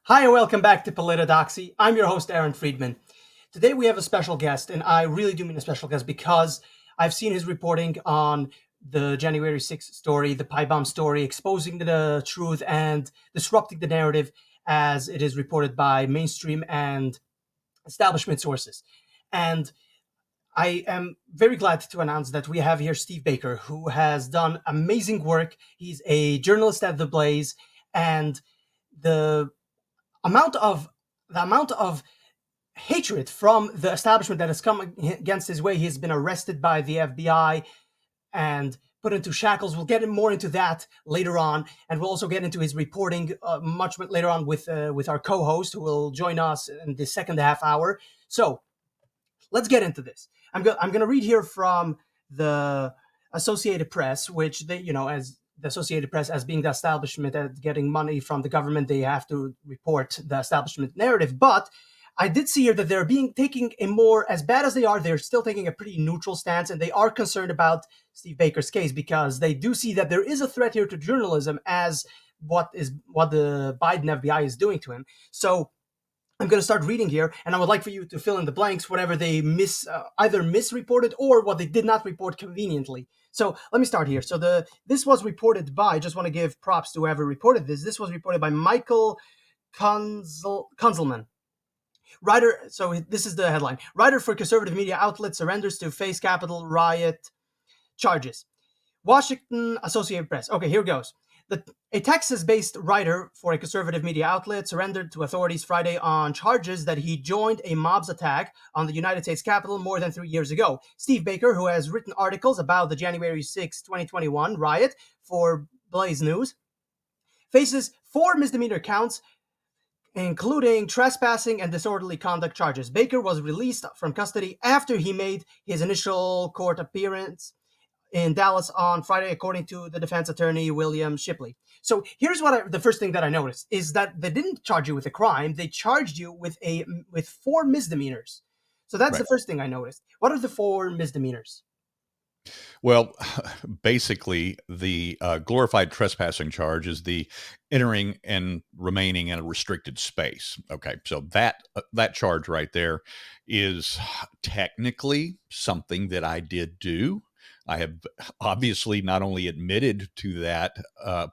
Hi, and welcome back to Politidoxy. I'm your host, Aaron Friedman. Today we have a special guest, and I really do mean a special guest because I've seen his reporting on the January 6th story, the pie bomb story, exposing the truth and disrupting the narrative as it is reported by mainstream and establishment sources. And I am very glad to announce that we have here Steve Baker, who has done amazing work. He's a journalist at The Blaze, and the amount of the amount of hatred from the establishment that has come against his way. He has been arrested by the FBI and put into shackles. We'll get more into that later on, and we'll also get into his reporting much later on with our co-host, who will join us in the second half hour. So let's get into this. I'm going to read here from the Associated Press, which they, as the Associated Press, as being the establishment and getting money from the government, they have to report the establishment narrative. But I did see here that they're taking a more, as bad as they are, they're still taking a pretty neutral stance, and they are concerned about Steve Baker's case because they do see that there is a threat here to journalism, as what the Biden FBI is doing to him. So I'm going to start reading here, and I would like for you to fill in the blanks, whatever they either misreported or what they did not report conveniently. So let me start here. So this was reported by, I just want to give props to whoever reported this. This was reported by Michael Kunzelman. Writer, so this is the headline. Writer for conservative media outlet surrenders to face Capitol riot charges. Washington Associated Press. Okay, here goes. A Texas-based writer for a conservative media outlet surrendered to authorities Friday on charges that he joined a mob's attack on the United States Capitol more than 3 years ago. Steve Baker, who has written articles about the January 6, 2021 riot for Blaze News, faces 4 misdemeanor counts, including trespassing and disorderly conduct charges. Baker was released from custody after he made his initial court appearance in Dallas on Friday, according to the defense attorney William Shipley. So here's the first thing that I noticed is that they didn't charge you with a crime; they charged you with 4 misdemeanors. So that's the Right. first thing I noticed. What are the 4 misdemeanors? Well, basically, the glorified trespassing charge is the entering and remaining in a restricted space. Okay, so that charge right there is technically something that I did do. I have obviously not only admitted to that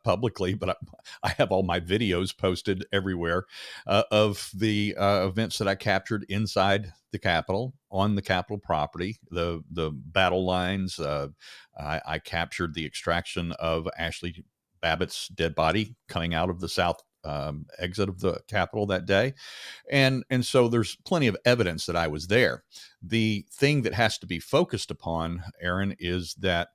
publicly, but I have all my videos posted everywhere of the events that I captured inside the Capitol, on the Capitol property, the battle lines. I captured the extraction of Ashley Babbitt's dead body coming out of the south exit of the Capitol that day, and so there's plenty of evidence that I was there. The thing that has to be focused upon, Aaron, is that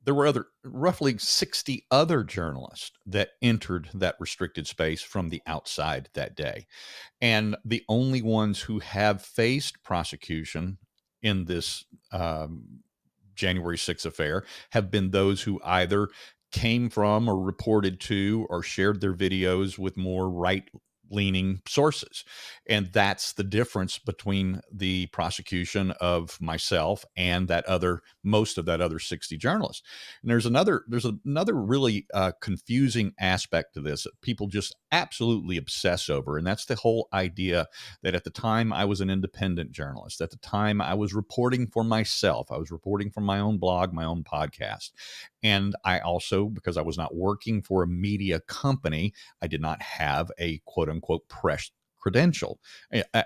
there were roughly 60 other journalists that entered that restricted space from the outside that day. And the only ones who have faced prosecution in this January 6th affair have been those who either came from or reported to or shared their videos with more right leaning sources. And that's the difference between the prosecution of myself and most of that other 60 journalists. And there's another really confusing aspect to this that people just absolutely obsess over. And that's the whole idea that at the time I was an independent journalist, at the time I was reporting for myself, I was reporting from my own blog, my own podcast. And I also, because I was not working for a media company, I did not have a quote unquote press credential,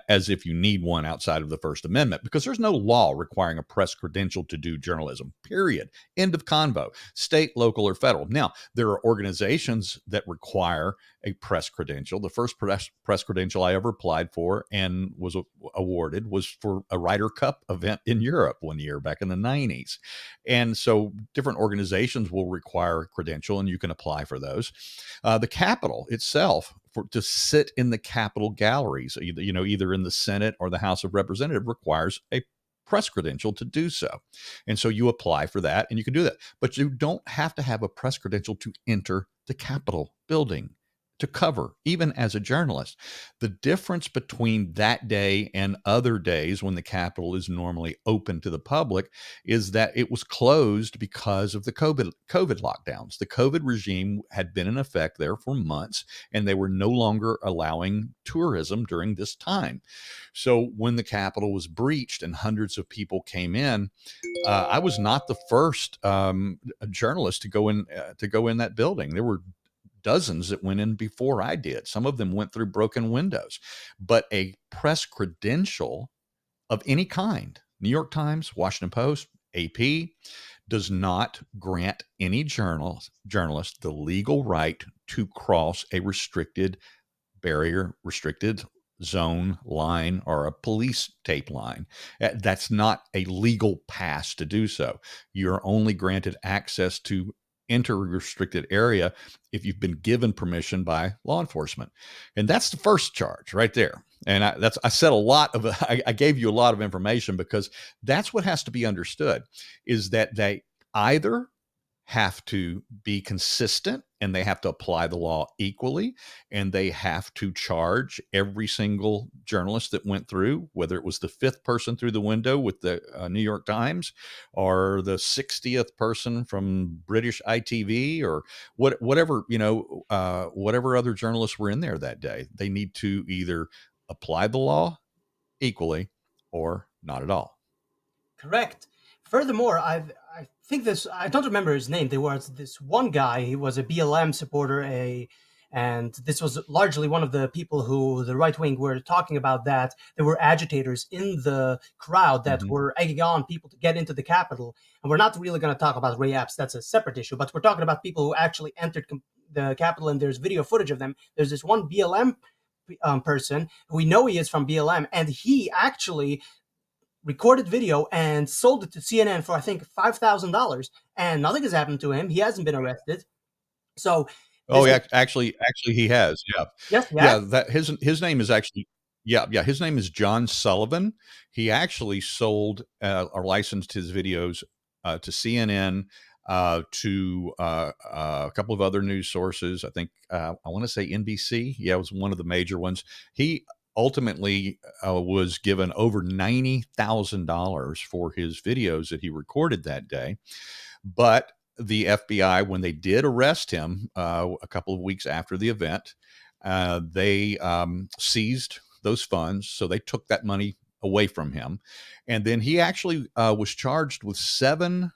as if you need one outside of the First Amendment, because there's no law requiring a press credential to do journalism, period. End of convo, state, local, or federal. Now, there are organizations that require a press credential. The first press credential I ever applied for and was awarded was for a Ryder Cup event in Europe one year back in the 90s. And so different organizations will require a credential, and you can apply for those. The Capitol itself, to sit in the Capitol galleries, either in the Senate or the House of Representatives, requires a press credential to do so. And so you apply for that and you can do that. But you don't have to have a press credential to enter the Capitol building. to cover, even as a journalist. The difference between that day and other days when the Capitol is normally open to the public is that it was closed because of the COVID lockdowns. The COVID regime had been in effect there for months, and they were no longer allowing tourism during this time. So when the Capitol was breached and hundreds of people came in, I was not the first journalist to go in that building. There were dozens that went in before I did. Some of them went through broken windows, but a press credential of any kind, New York Times, Washington Post, AP, does not grant any journalist the legal right to cross a restricted barrier, restricted zone line, or a police tape line. That's not a legal pass to do so. You're only granted access to enter a restricted area if you've been given permission by law enforcement. And that's the first charge right there. And I said a lot of I gave you a lot of information because that's what has to be understood, is that they either have to be consistent and they have to apply the law equally, and they have to charge every single journalist that went through, whether it was the fifth person through the window with the New York Times, or the 60th person from British ITV, or whatever, whatever other journalists were in there that day. They need to either apply the law equally or not at all. Correct. Furthermore, I think this, I don't remember his name. There was this one guy. He was a BLM supporter, and this was largely one of the people who the right wing were talking about, that there were agitators in the crowd that Mhm. were egging on people to get into the Capitol. And we're not really going to talk about Ray Epps. That's a separate issue. But we're talking about people who actually entered the Capitol, and there's video footage of them. There's this one BLM person who we know he is from BLM, and he actually recorded video and sold it to CNN for, I think, $5,000, and nothing has happened to him. He hasn't been arrested. So Oh, this is, yeah, actually, he has. Yeah, yes, yeah. yes. That his name is actually, yeah. His name is John Sullivan. He actually sold or licensed his videos to CNN, to a couple of other news sources. I think I want to say NBC. Yeah, it was one of the major ones. He ultimately was given over $90,000 for his videos that he recorded that day. But the FBI, when they did arrest him a couple of weeks after the event, they seized those funds. So they took that money away from him. And then he actually was charged with 7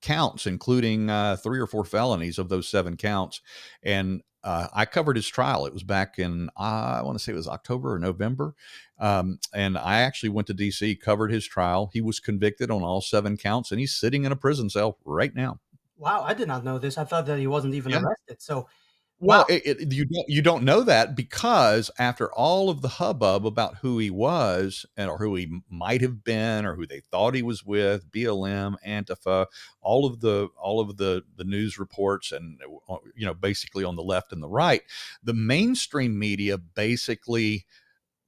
counts, including 3 or 4 felonies of those 7 counts. And I covered his trial. It was back in, I want to say it was October or November. And I actually went to DC, covered his trial. He was convicted on all 7 counts, and he's sitting in a prison cell right now. Wow, I did not know this. I thought that he wasn't even Yeah. arrested. So, wow, Well, you don't know that because after all of the hubbub about who he was, or who he might have been, or who they thought he was with, BLM, Antifa, all of the news reports, and basically on the left and the right, the mainstream media basically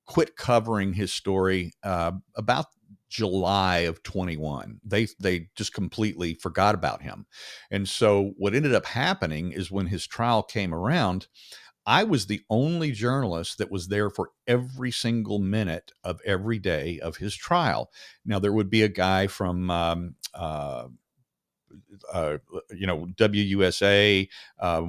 quit covering his story about July of 21. They just completely forgot about him. And so what ended up happening is when his trial came around, I was the only journalist that was there for every single minute of every day of his trial. Now there would be a guy from WUSA,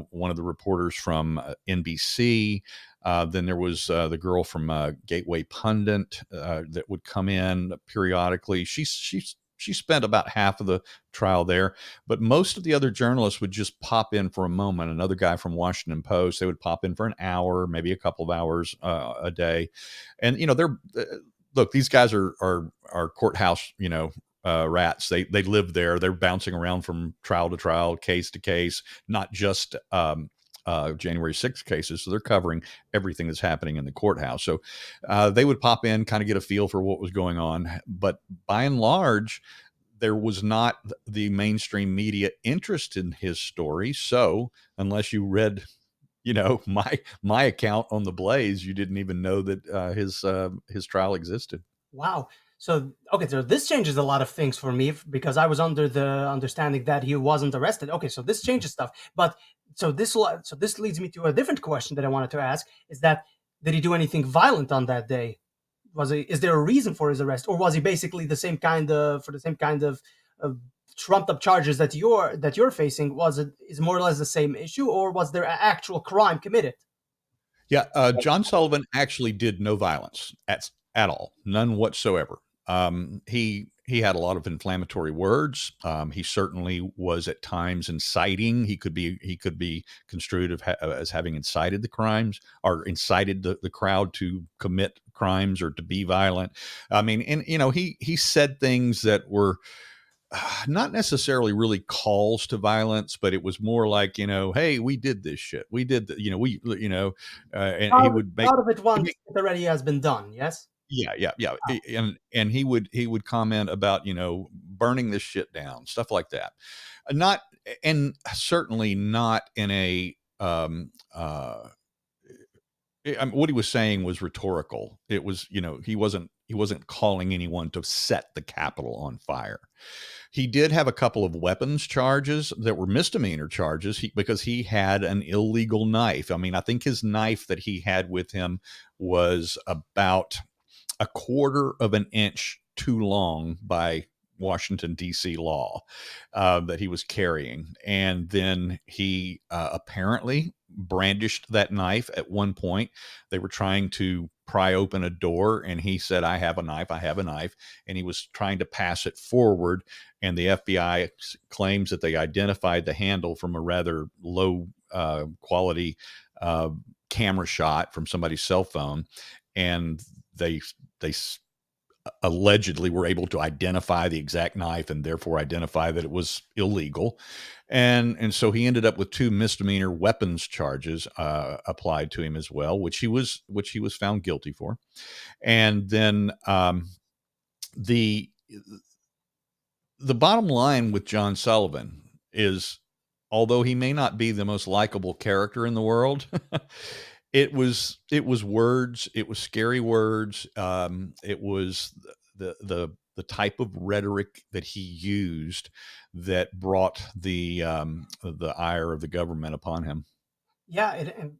one of the reporters from NBC. Then there was the girl from Gateway Pundit that would come in periodically. She spent about half of the trial there, but most of the other journalists would just pop in for a moment. Another guy from Washington Post, they would pop in for an hour, maybe a couple of hours a day, and they're look. These guys are courthouse, rats. They live there. They're bouncing around from trial to trial, case to case, not just January 6th cases. So they're covering everything that's happening in the courthouse. So they would pop in, kind of get a feel for what was going on. But by and large, there was not the mainstream media interest in his story. So unless you read, my account on the Blaze, you didn't even know that his trial existed. wow. So, okay, so this changes a lot of things for me, because I was under the understanding that he wasn't arrested. Okay, so this changes stuff. But So this leads me to a different question that I wanted to ask: is that did he do anything violent on that day? Is there a reason for his arrest, or was he basically the same kind of for the same kind of trumped up charges that you're facing? Is more or less the same issue, or was there an actual crime committed? Yeah, John Sullivan actually did no violence at all, none whatsoever. He had a lot of inflammatory words. He certainly was at times inciting. He could be construed as having incited the crimes or incited the crowd to commit crimes or to be violent. I mean, and he said things that were not necessarily really calls to violence, but it was more like, hey, we did this shit. We did that. And he would make, Out of it once it already has been done. Yes. yeah, yeah, yeah. And he would comment about, burning this shit down, stuff like that. Not, and certainly not in a, what he was saying was rhetorical. It was, he wasn't calling anyone to set the Capitol on fire. He did have a couple of weapons charges that were misdemeanor charges because he had an illegal knife. I mean, I think his knife that he had with him was about a quarter of an inch too long by Washington, D.C. law that he was carrying. And then he apparently brandished that knife at one point. They were trying to pry open a door, and he said, I have a knife, I have a knife. And he was trying to pass it forward. And the FBI claims that they identified the handle from a rather low quality camera shot from somebody's cell phone. And they allegedly were able to identify the exact knife and therefore identify that it was illegal. And so he ended up with 2 misdemeanor weapons charges applied to him as well, which he was found guilty for. And then the the bottom line with John Sullivan is, although he may not be the most likable character in the world, it was words, it was scary words, it was the type of rhetoric that he used that brought the ire of the government upon him. Yeah, and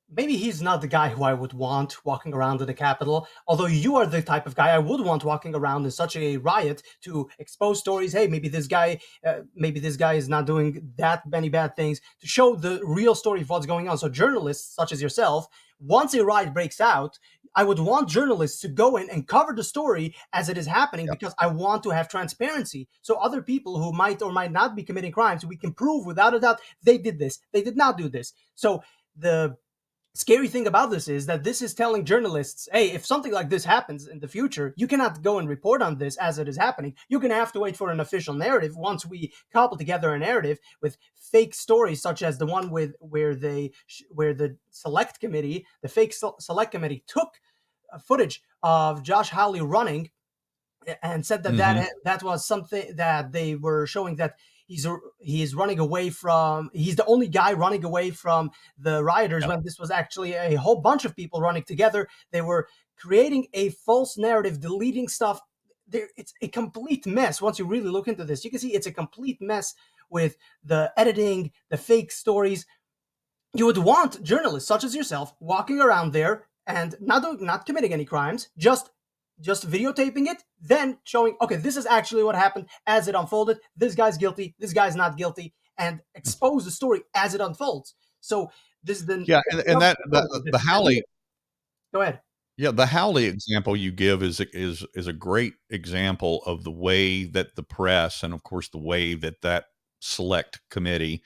maybe he's not the guy who I would want walking around in the Capitol. Although you are the type of guy I would want walking around in such a riot to expose stories. Hey, maybe this guy is not doing that many bad things, to show the real story of what's going on. So journalists such as yourself, once a riot breaks out, I would want journalists to go in and cover the story as it is happening, Yep. because I want to have transparency. So other people who might or might not be committing crimes, we can prove without a doubt they did this, they did not do this. So the scary thing about this is that this is telling journalists, hey, if something like this happens in the future, you cannot go and report on this as it is happening. You're going to have to wait for an official narrative. Once we cobble together a narrative with fake stories, such as the one where the select committee, the fake select committee, took footage of Josh Hawley running and said that Hmm. that was something that they were showing, that he's running away from, he's the only guy running away from the rioters, Yep. when this was actually a whole bunch of people running together. They were creating a false narrative, deleting stuff. It's a complete mess. Once you really look into this, you can see it's a complete mess with the editing, the fake stories. You would want journalists such as yourself walking around there and not committing any crimes, just videotaping it, then showing, okay, this is actually what happened as it unfolded. This guy's guilty, this guy's not guilty, and expose the story as it unfolds. So this is the Yeah, and that the Howley, Go ahead. yeah, the Howley example you give is a great example of the way that the press, and of course the way that select committee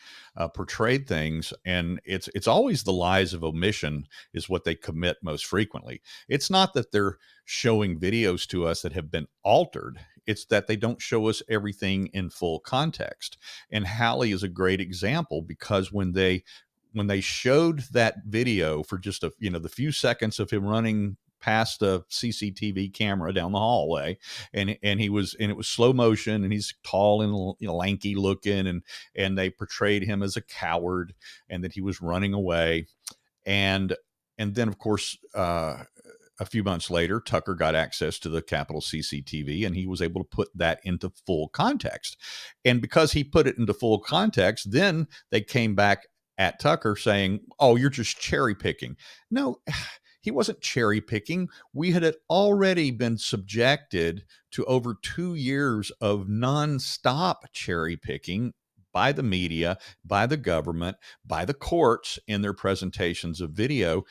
portrayed things. And it's always the lies of omission is what they commit most frequently. It's not that they're showing videos to us that have been altered. It's that they don't show us everything in full context. And Howley is a great example, because when they showed that video for just the few seconds of him running past a CCTV camera down the hallway, and it was slow motion, and he's tall and lanky looking, and they portrayed him as a coward and that he was running away, and then of course a few months later, Tucker got access to the Capitol CCTV, and he was able to put that into full context. And because he put it into full context, then they came back at Tucker saying, "Oh, you're just cherry picking." No, he wasn't cherry picking. We had already been subjected to over 2 years of nonstop cherry picking by the media, by the government, by the courts in their presentations of video,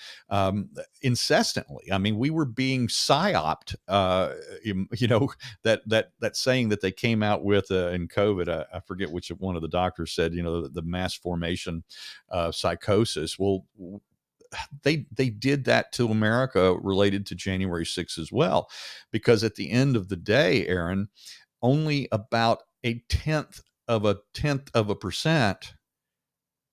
incessantly. I mean, we were being psyoped. That saying that they came out with in COVID. I forget which one of the doctors said. The mass formation psychosis. Well, they did that to America related to January 6th as well, because at the end of the day, Aaron, only about a tenth of a percent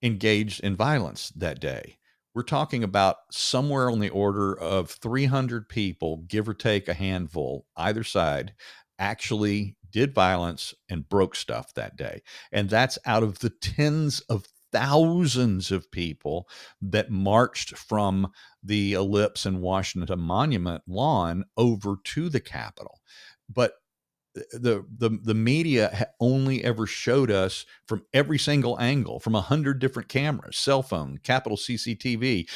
engaged in violence that day. We're talking about somewhere on the order of 300 people, give or take a handful, either side, actually did violence and broke stuff that day. And that's out of the tens of thousands of people that marched from the Ellipse and Washington Monument lawn over to the Capitol. But the media only ever showed us from every single angle, from 100 different cameras, cell phone, Capitol CCTV,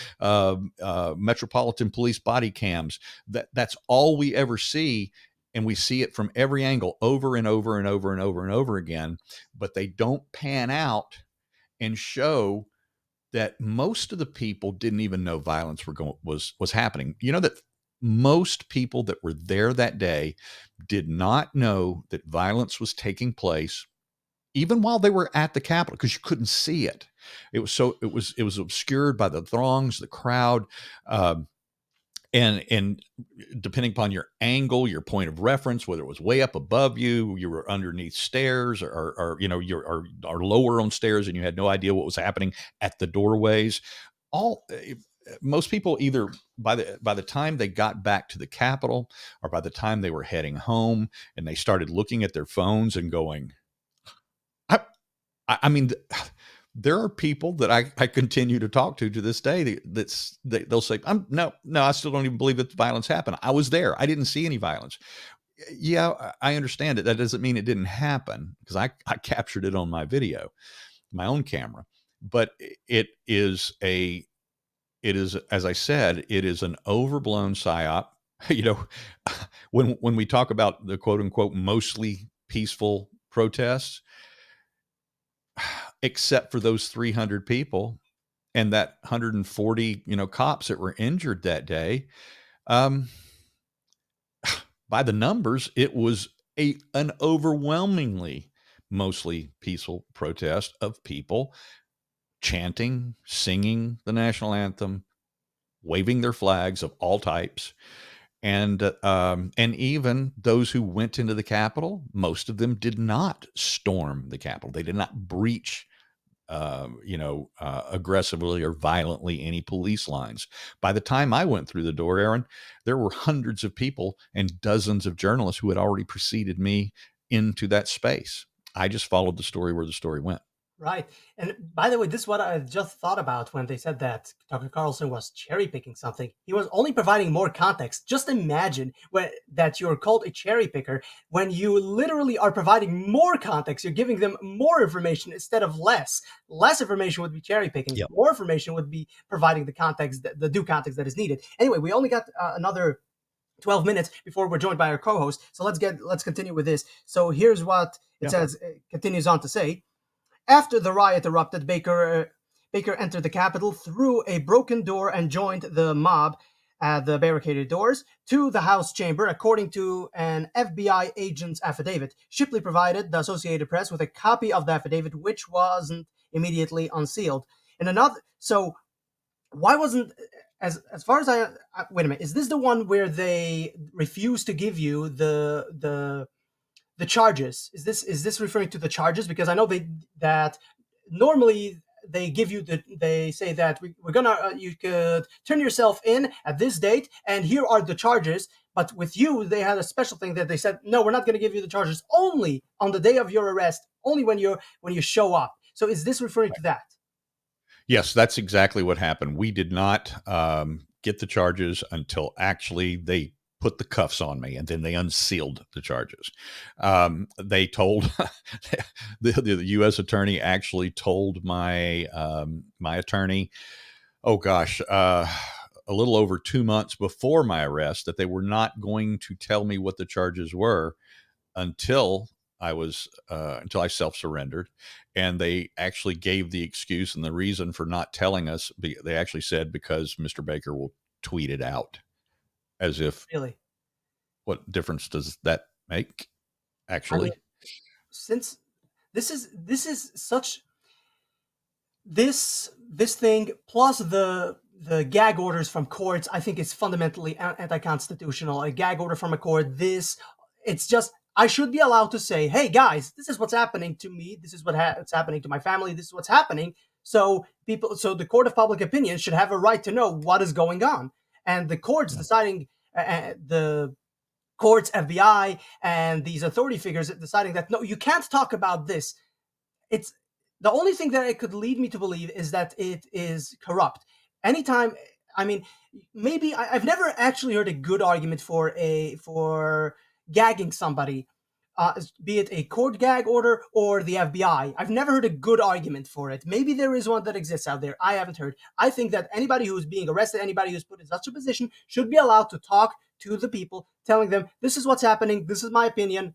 Metropolitan Police body cams. That's all we ever see, and we see it from every angle over and over and over and over and over again. But they don't pan out and show that most of the people didn't even know violence was happening. You know that most people that were there that day did not know that violence was taking place, even while they were at the Capitol, because you couldn't see it. It was obscured by the throngs, the crowd, um, and depending upon your angle, your point of reference, whether it was way up above you, you were underneath stairs, or or lower on stairs, and you had no idea what was happening at the doorways. All Most people, either by the time they got back to the Capitol, or by the time they were heading home, and they started looking at their phones and going, I, I mean, there are people that I continue to talk to this day they'll say, no, I still don't even believe that violence happened. I was there. I didn't see any violence. Yeah, I understand it. That doesn't mean it didn't happen, because I captured it on my video, my own camera. But it is, as I said, it is an overblown psyop. You know, when we talk about the quote unquote mostly peaceful protests, except for those 300 people and that 140, cops that were injured that day, um, by the numbers, it was an overwhelmingly mostly peaceful protest of people chanting, singing the national anthem, waving their flags of all types. And even those who went into the Capitol, most of them did not storm the Capitol. They did not breach, aggressively or violently any police lines. By the time I went through the door, Aaron, there were hundreds of people and dozens of journalists who had already preceded me into that space. I just followed the story where the story went. Right. And by the way, this is what I just thought about when they said that Tucker Carlson was cherry picking something. He was only providing more context. Just imagine that you're called a cherry picker when you literally are providing more context. You're giving them more information instead of less. Less information would be cherry picking. Yep. More information would be providing the context, the due context that is needed. Anyway, we only got another 12 minutes before we're joined by our co-host. So let's continue with this. So here's what it says. It continues on to say. After the riot erupted, Baker entered the Capitol through a broken door and joined the mob at the barricaded doors to the House chamber, according to an FBI agent's affidavit. Shipley provided the Associated Press with a copy of the affidavit, which wasn't immediately unsealed. So why wasn't, as far as wait a minute, is this the one where they refused to give you the charges? Is this referring to the charges? Because I know that normally they say that we're gonna you could turn yourself in at this date and here are the charges. But with you, they had a special thing that they said, no, we're not going to give you the charges only on the day of your arrest, only when you show up. So is this referring to that? Yes, that's exactly what happened. We did not get the charges until actually they put the cuffs on me, and then they unsealed the charges. They told the U.S. attorney actually told my my attorney, oh gosh, a little over 2 months before my arrest, that they were not going to tell me what the charges were until until I self surrendered. And they actually gave the excuse and the reason for not telling us. They actually said because Mr. Baker will tweet it out, as if, Really. what difference does that make? I mean, Actually, since this is such this thing plus the gag orders from courts, I think is fundamentally anti-constitutional. A gag order from a court, it's just, I should be allowed to say, hey guys, this is what's happening to me, this is what's happening to my family, this is what's happening. So the court of public opinion should have a right to know what is going on. And the courts deciding, the courts, FBI, and these authority figures deciding that no, you can't talk about this. It's the only thing that it could lead me to believe is that it is corrupt. Anytime, I mean, maybe I've never actually heard a good argument for gagging somebody, be it a court gag order or the FBI. I've never heard a good argument for it. Maybe there is one that exists out there. I haven't heard. I think that anybody who's being arrested, anybody who's put in such a position, should be allowed to talk to the people, telling them, this is what's happening, this is my opinion.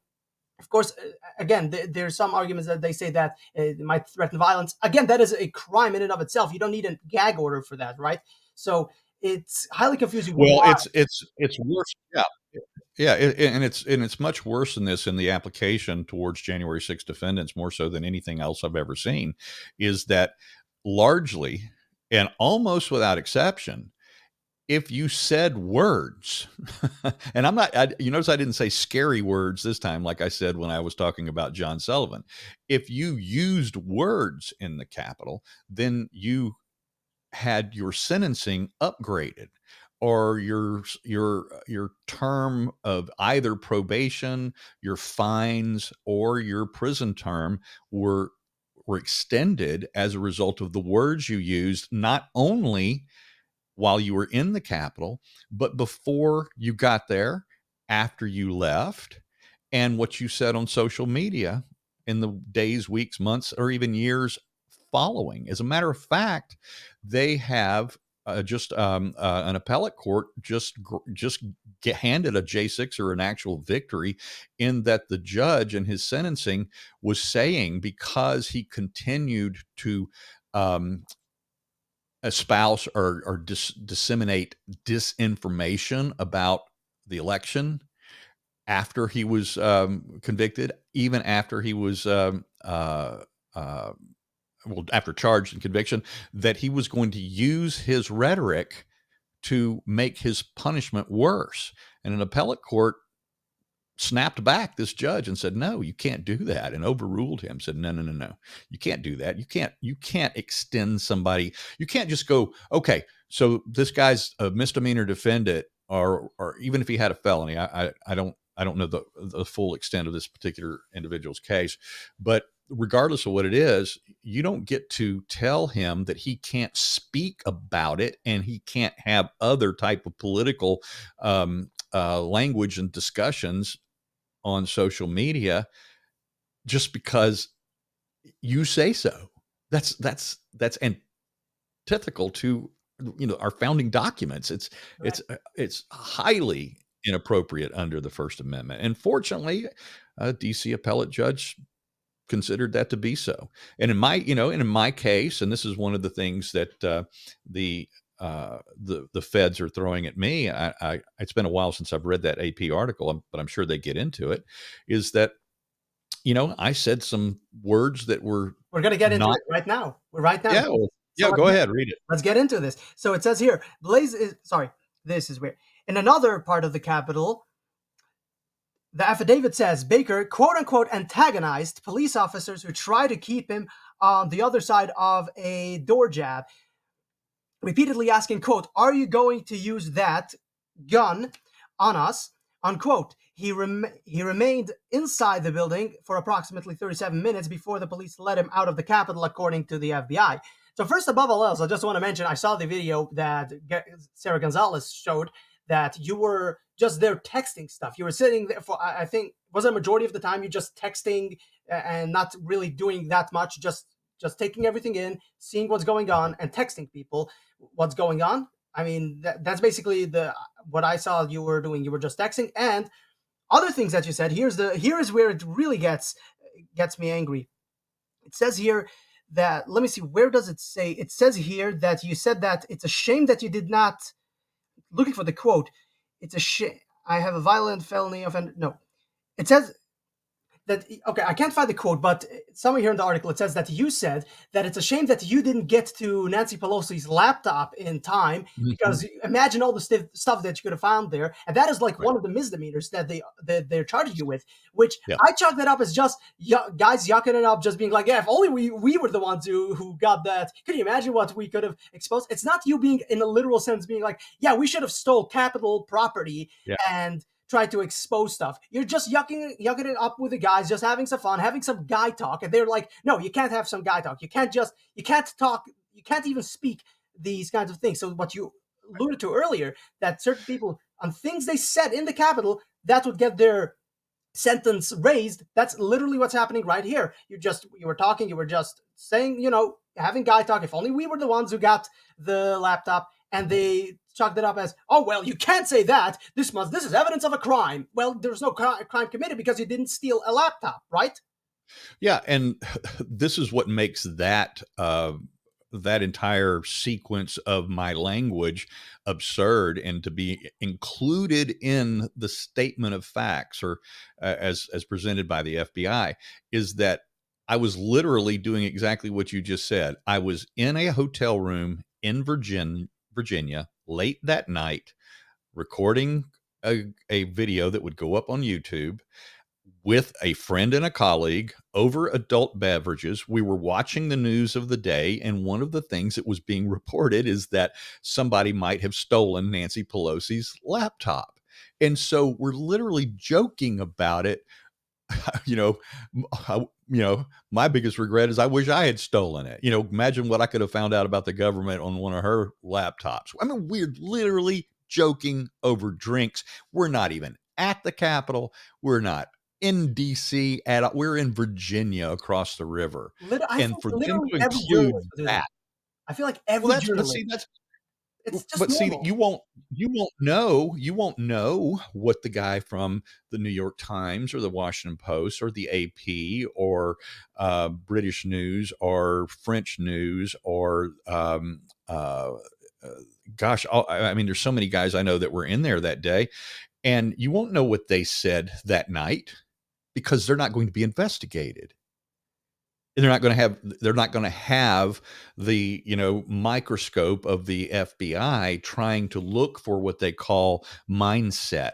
Of course, again, there's some arguments that they say that it might threaten violence. Again, that is a crime in and of itself. You don't need a gag order for that, right? So it's highly confusing. well, Why? it's worse. Yeah, yeah, and it's much worse than this in the application towards January 6 defendants, more so than anything else I've ever seen, is that largely and almost without exception, if you said words, and you notice I didn't say scary words this time, like I said when I was talking about John Sullivan. If you used words in the Capitol, then you had your sentencing upgraded, or your term of either probation, your fines, or your prison term were extended as a result of the words you used, not only while you were in the Capitol, but before you got there, after you left, and what you said on social media in the days, weeks, months, or even years following. As a matter of fact, they have just an appellate court just handed a J6 or an actual victory, in that the judge in his sentencing was saying, because he continued to um, espouse or disseminate disinformation about the election after he was convicted, even after he was well, after charged and conviction, that he was going to use his rhetoric to make his punishment worse. And an appellate court snapped back this judge and said, no, you can't do that, and overruled him. Said, no, no, no, no, you can't do that. You can't extend somebody. You can't just go, okay, so this guy's a misdemeanor defendant, or even if he had a felony. I don't know the full extent of this particular individual's case, but regardless of what it is, you don't get to tell him that he can't speak about it, and he can't have other type of political language and discussions on social media just because you say so. That's antithetical to our founding documents. It's Right. it's it's highly inappropriate under the First Amendment. And fortunately, a DC appellate judge considered that to be so. And in my case, and this is one of the things that the the feds are throwing at me. It's been a while since I've read that AP article, but I'm sure they get into it. Is that I said some words that were We're gonna get into not. it right now. We're right now. Yeah, well, So yeah. Go ahead, read it. let's get into this. So it says here, Blaze is sorry. This is weird. In another part of the Capitol, the affidavit says Baker, quote unquote, antagonized police officers who try to keep him on the other side of a door jab, repeatedly asking, quote, are you going to use that gun on us, unquote. He remained inside the building for approximately 37 minutes before the police let him out of the Capitol, according to the FBI. So first, above all else, I just want to mention, I saw the video that Sarah Gonzalez showed, that you were just there texting stuff. You were sitting there for, I think, was a majority of the time you just texting and not really doing that much, just taking everything in, seeing what's going on, and texting people what's going on. I mean, that's basically the what I saw you were doing. You were just texting, and other things that you said. Here is where it really gets me angry. It says here that, let me see, where does it say? It says here that you said that it's a shame that you did not, looking for the quote. It's a shame. I have a violent felony offender. No, it says that, okay, I can't find the quote, but somewhere here in the article it says that you said that it's a shame that you didn't get to Nancy Pelosi's laptop in time, Mhm. because imagine all the stuff that you could have found there, and that is like Right. one of the misdemeanors that they're charging you with, which Yeah. I chalk that up as just guys yucking it up, just being like, yeah, if only we were the ones who got that. Can you imagine what we could have exposed? It's not you being, in a literal sense, being like, yeah, we should have stole capital property Yeah. and try to expose stuff. You're just yucking it up with the guys, just having some fun, having some guy talk, and they're like, no, you can't have some guy talk. You can't talk, you can't even speak these kinds of things. So what you alluded to earlier, that certain people on things they said in the Capitol, that would get their sentence raised. That's literally what's happening right here. You were talking, you were just saying, having guy talk. If only we were the ones who got the laptop, and they chalked it up as, oh well, you can't say that. This is evidence of a crime. Well, there's no crime committed because you didn't steal a laptop, right? Yeah, and this is what makes that entire sequence of my language absurd, and to be included in the statement of facts, or as presented by the FBI, is that I was literally doing exactly what you just said. I was in a hotel room in Virginia late that night, recording a video that would go up on YouTube with a friend and a colleague over adult beverages. We were watching the news of the day, and one of the things that was being reported is that somebody might have stolen Nancy Pelosi's laptop. And so we're literally joking about it. you know, my biggest regret is I wish I had stolen it. Imagine what I could have found out about the government on one of her laptops. I mean, we're literally joking over drinks. We're not even at the Capitol. We're not in DC at all. We're in Virginia across the river. I And think for them literally to every include journalist would do that. that, I feel like well, every but see, journalist. that's It's just but see, normal. you won't know what the guy from the New York Times or the Washington Post or the AP or British news or French news or gosh, I mean, there's so many guys I know that were in there that day, and you won't know what they said that night because they're not going to be investigated. They're not going to have the microscope of the FBI trying to look for what they call mindset,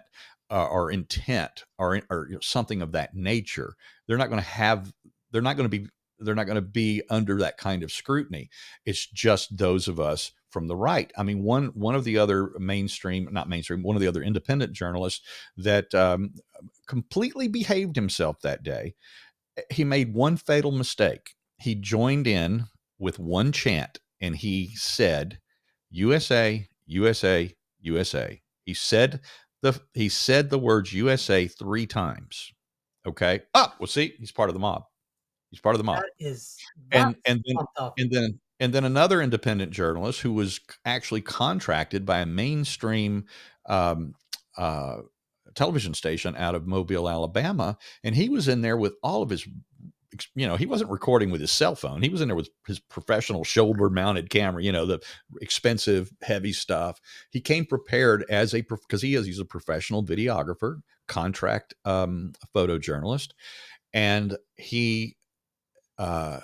or intent, or something of that nature. They're not going to have they're not going to be they're not going to be under that kind of scrutiny. It's just those of us from the right. I mean, one of the other mainstream, not mainstream, one of the other independent journalists that completely behaved himself that day, he made one fatal mistake. He joined in with one chant, and he said, USA, USA, USA. He said the words USA 3 times. Okay. Oh, well, see, he's part of the mob. He's part of the mob. That is And that's and then fucked up. and then another independent journalist who was actually contracted by a mainstream um, uh, television station out of Mobile, Alabama, and he was in there with all of his. He wasn't recording with his cell phone. He was in there with his professional shoulder-mounted camera. The expensive, heavy stuff. He came prepared because he's a professional videographer, contract photojournalist, and he uh,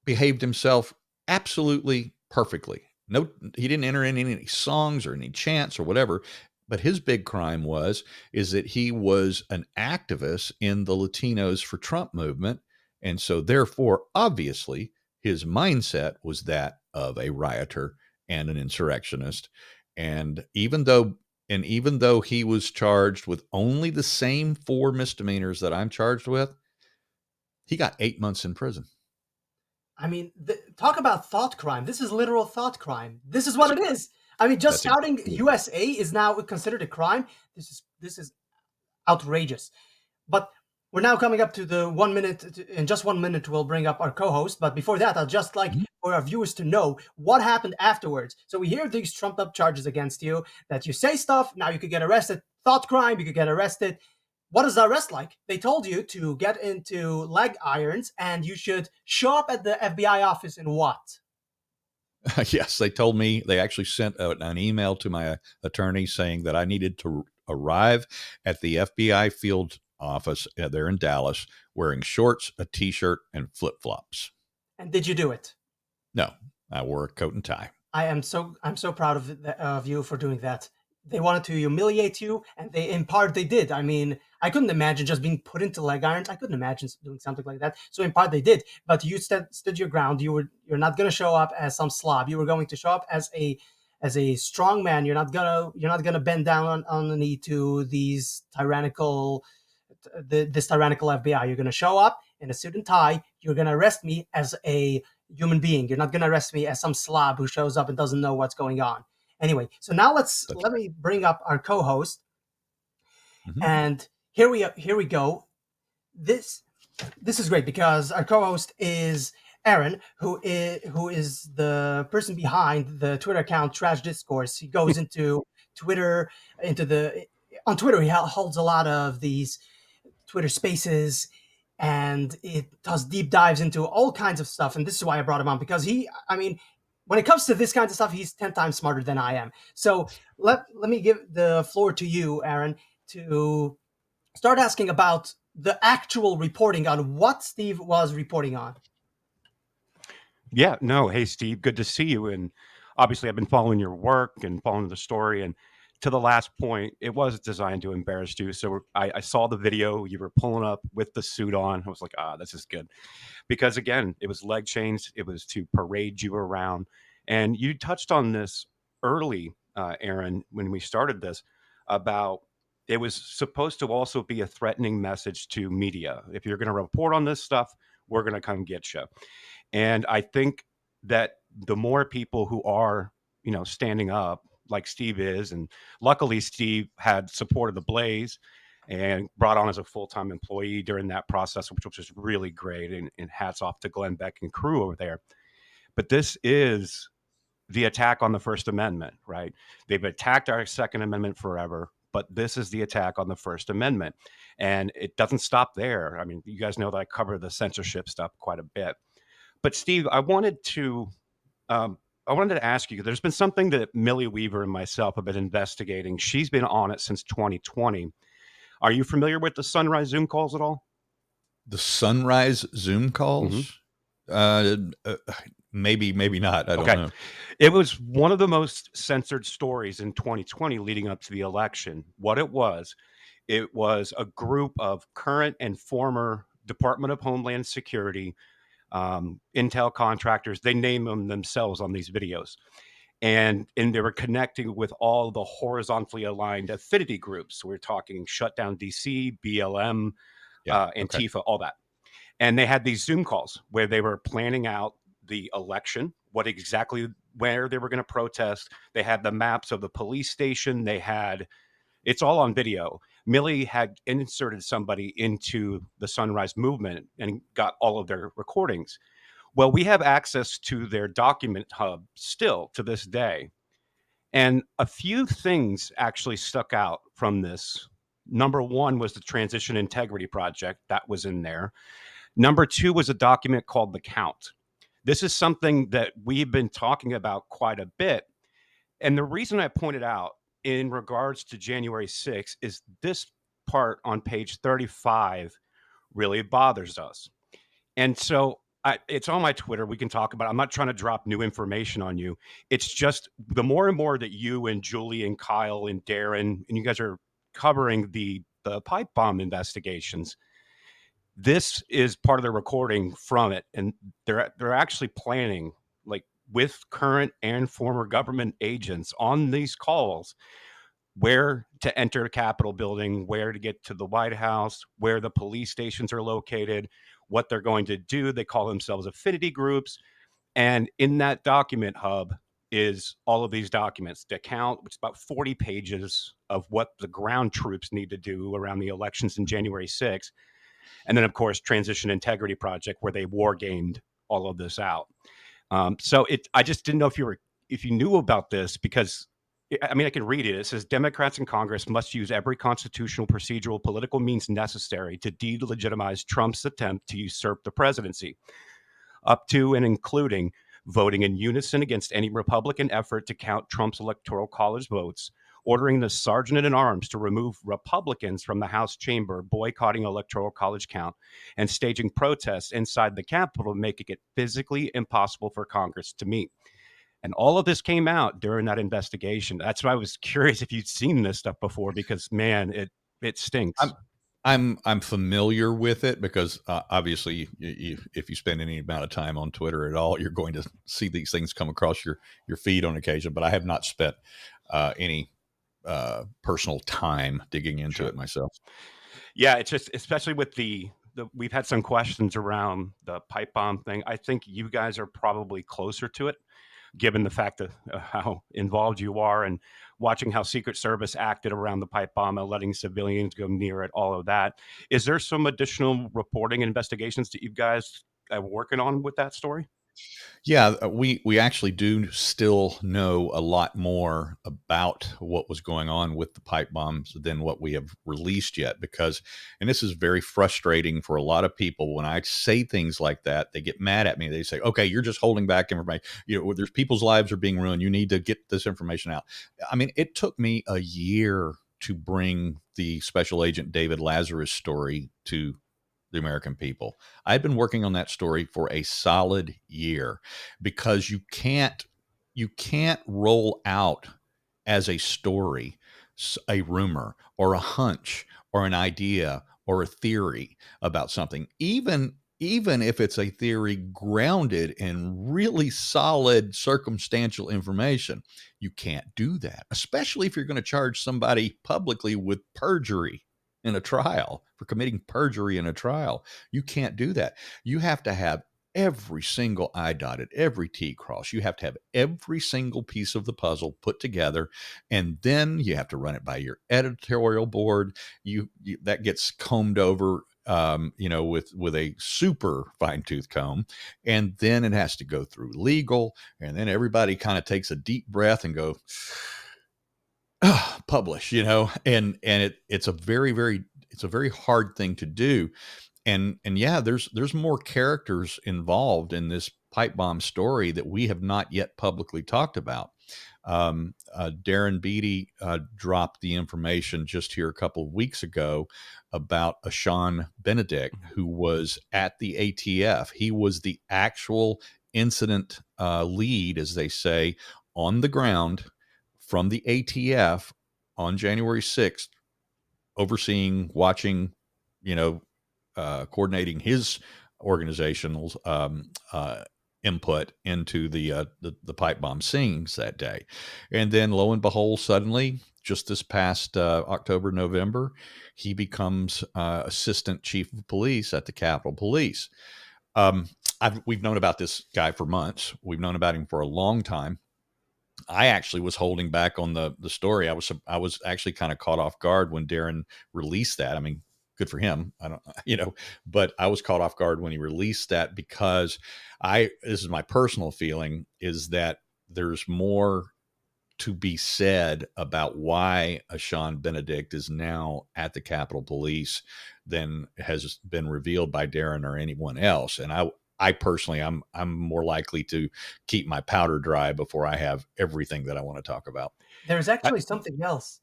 behaved himself absolutely perfectly. No, he didn't enter in any songs or any chants or whatever. But his big crime is that he was an activist in the Latinos for Trump movement, and so therefore, obviously, his mindset was that of a rioter and an insurrectionist. And even though he was charged with only the same 4 misdemeanors that I'm charged with, he got 8 months in prison. I mean, talk about thought crime. This is literal thought crime. This is what That's it is. I mean, just That's it. shouting USA is now considered a crime. This is outrageous. But we're now coming up to the 1 minute. In just 1 minute, we'll bring up our co-host. But before that, I'd just like Mhm. for our viewers to know what happened afterwards. So we hear these trumped up charges against you that you say stuff. Now you could get arrested. Thought crime. You could get arrested. What is the arrest like? They told you to get into leg irons and you should show up at the FBI office in what? Yes, they told me they actually sent an email to my attorney saying that I needed to arrive at the FBI field office there in Dallas wearing shorts, a t-shirt, and flip-flops. And did you do it? No, I wore a coat and tie. I'm so proud of you for doing that. They wanted to humiliate you, and in part they did. I mean, I couldn't imagine just being put into leg irons. I couldn't imagine doing something like that. So in part they did, but you stood your ground. You're not going to show up as some slob. You were going to show up as a strong man. You're not gonna bend down on the knee to this tyrannical FBI. You're going to show up in a suit and tie. You're going to arrest me as a human being. You're not going to arrest me as some slob who shows up and doesn't know what's going on. Anyway, so now That's let me bring up our co-host, mhm. and here we go. This this is great because our co-host is Aaron, who is the person behind the Twitter account Trash Discourse. He goes into Twitter into the on Twitter. He holds a lot of these Twitter Spaces, and it does deep dives into all kinds of stuff. And this is why I brought him on because I mean, when it comes to this kind of stuff, he's 10 times smarter than I am. So let me give the floor to you, Aaron, to start asking about the actual reporting on what Steve was reporting on. Yeah, no. Hey, Steve, good to see you. And obviously, I've been following your work and following the story. And to the last point, it was designed to embarrass you. So I saw the video. You were pulling up with the suit on. I was like, this is good. Because again, it was leg chains, it was to parade you around. And you touched on this early, Aaron, when we started this about it was supposed to also be a threatening message to media. If you're going to report on this stuff, we're going to come get you. And I think that the more people who are, standing up like Steve is, and luckily Steve had supported the Blaze and brought on as a full-time employee during that process, which was really great. And hats off to Glenn Beck and crew over there. But this is the attack on the First Amendment, right? They've attacked our Second Amendment forever, but this is the attack on the First Amendment. And it doesn't stop there. I mean, you guys know that I cover the censorship stuff quite a bit. But Steve, um, I wanted to ask you. There's been something that Millie Weaver and myself have been investigating. She's been on it since 2020. Are you familiar with the Sunrise Zoom calls at all? The sunrise Zoom Hmm. calls? Uh, maybe, maybe not. I don't Okay. know. It was one of the most censored stories in 2020 leading up to the election. What it was a group of current and former Department of Homeland Security intel contractors. They name them themselves on these videos. And they were connecting with all the horizontally aligned affinity groups. We're talking Shutdown DC, BLM, Yeah. Okay. Antifa, all that. And they had these Zoom calls where they were planning out the election, what exactly where they were going to protest. They had the maps of the police station. It's all on video. Millie had inserted somebody into the Sunrise Movement and got all of their recordings. Well, we have access to their document hub still to this day. And a few things actually stuck out from this. Number one was the Transition Integrity Project that was in there. Number two was a document called The Count. This is something that we've been talking about quite a bit. And the reason I pointed out in regards to January 6th is this part on page 35 really bothers us. And so it's on my Twitter. We can talk about it. I'm not trying to drop new information on you. It's just the more and more that you and Julie and Kyle and Darren and you guys are covering the pipe bomb investigations, this is part of the recording from it. And they're actually planning, like with current and former government agents on these calls, where to enter the Capitol building, where to get to the White House, where the police stations are located, what they're going to do. They call themselves affinity groups. And in that document hub is all of these documents. The account, it's about 40 pages of what the ground troops need to do around the elections in January 6th. And then, of course, Transition Integrity Project, where they war gamed all of this out. I just didn't know if you knew about this, because I mean, I can read it. It says Democrats in Congress must use every constitutional, procedural, political means necessary to delegitimize Trump's attempt to usurp the presidency, up to and including voting in unison against any Republican effort to count Trump's electoral college votes, ordering the sergeant at arms to remove Republicans from the House chamber, boycotting electoral college count, and staging protests inside the Capitol, making it physically impossible for Congress to meet. And all of this came out during that investigation. That's why I was curious if you'd seen this stuff before, because man, it stinks. I'm familiar with it because obviously, if you spend any amount of time on Twitter at all, you're going to see these things come across your feed on occasion. But I have not spent any personal time digging into it myself. Yeah, it's just, especially with we've had some questions around the pipe bomb thing. I think you guys are probably closer to it, given the fact of how involved you are and watching how Secret Service acted around the pipe bomb and letting civilians go near it, all of that. Is there some additional reporting and investigations that you guys are working on with that story? Yeah, we actually do still know a lot more about what was going on with the pipe bombs than what we have released yet, because, and this is very frustrating for a lot of people, when I say things like that, they get mad at me. They say, okay, you're just holding back information. There's people's lives are being ruined. You need to get this information out. I mean, it took me a year to bring the Special Agent David Lazarus story to the American people. I've been working on that story for a solid year, because you can't roll out as a story a rumor or a hunch or an idea or a theory about something, even if it's a theory grounded in really solid circumstantial information. You can't do that, especially if you're going to charge somebody publicly with perjury in a trial, for committing perjury in a trial. You can't do that. You have to have every single I dotted, every T crossed. You have to have every single piece of the puzzle put together, and then you have to run it by your editorial board. You that gets combed over, with a super fine tooth comb, and then it has to go through legal, and then everybody kind of takes a deep breath and go, publish, and it's a very hard thing to do. And yeah, there's more characters involved in this pipe bomb story that we have not yet publicly talked about. Darren Beatty dropped the information just here a couple of weeks ago about a Sean Benedict, who was at the ATF. He was the actual incident lead, as they say, on the ground from the ATF on January 6th, overseeing, watching, coordinating his organizational input into the pipe bomb scenes that day. And then lo and behold, suddenly, just this past October, November, he becomes assistant chief of police at the Capitol Police. We've known about this guy for months. We've known about him for a long time. I actually was holding back on the story. I was actually kind of caught off guard when Darren released that. I mean, good for him. I don't, but I was caught off guard when he released that, because this is my personal feeling, is that there's more to be said about why a Sean Benedict is now at the Capitol Police than has been revealed by Darren or anyone else. And I personally, I'm more likely to keep my powder dry before I have everything that I want to talk about. There's actually something else.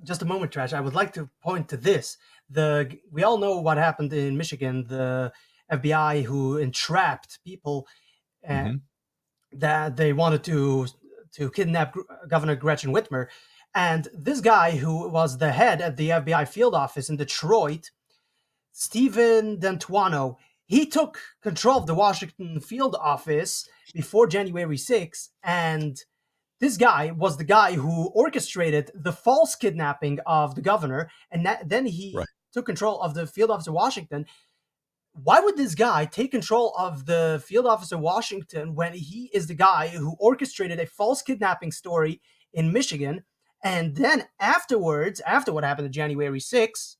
Just a moment, Trash. I would like to point to this. We all know what happened in Michigan. The FBI who entrapped people that they wanted to kidnap Governor Gretchen Whitmer, and this guy who was the head at the FBI field office in Detroit, Stephen D'Antuono, he took control of the Washington field office before January 6th, and this guy was the guy who orchestrated the false kidnapping of the governor, and then he took control of the field office in Washington. why would this guy take control of the field office in Washington when he is the guy who orchestrated a false kidnapping story in Michigan? And then afterwards, after what happened on January 6th,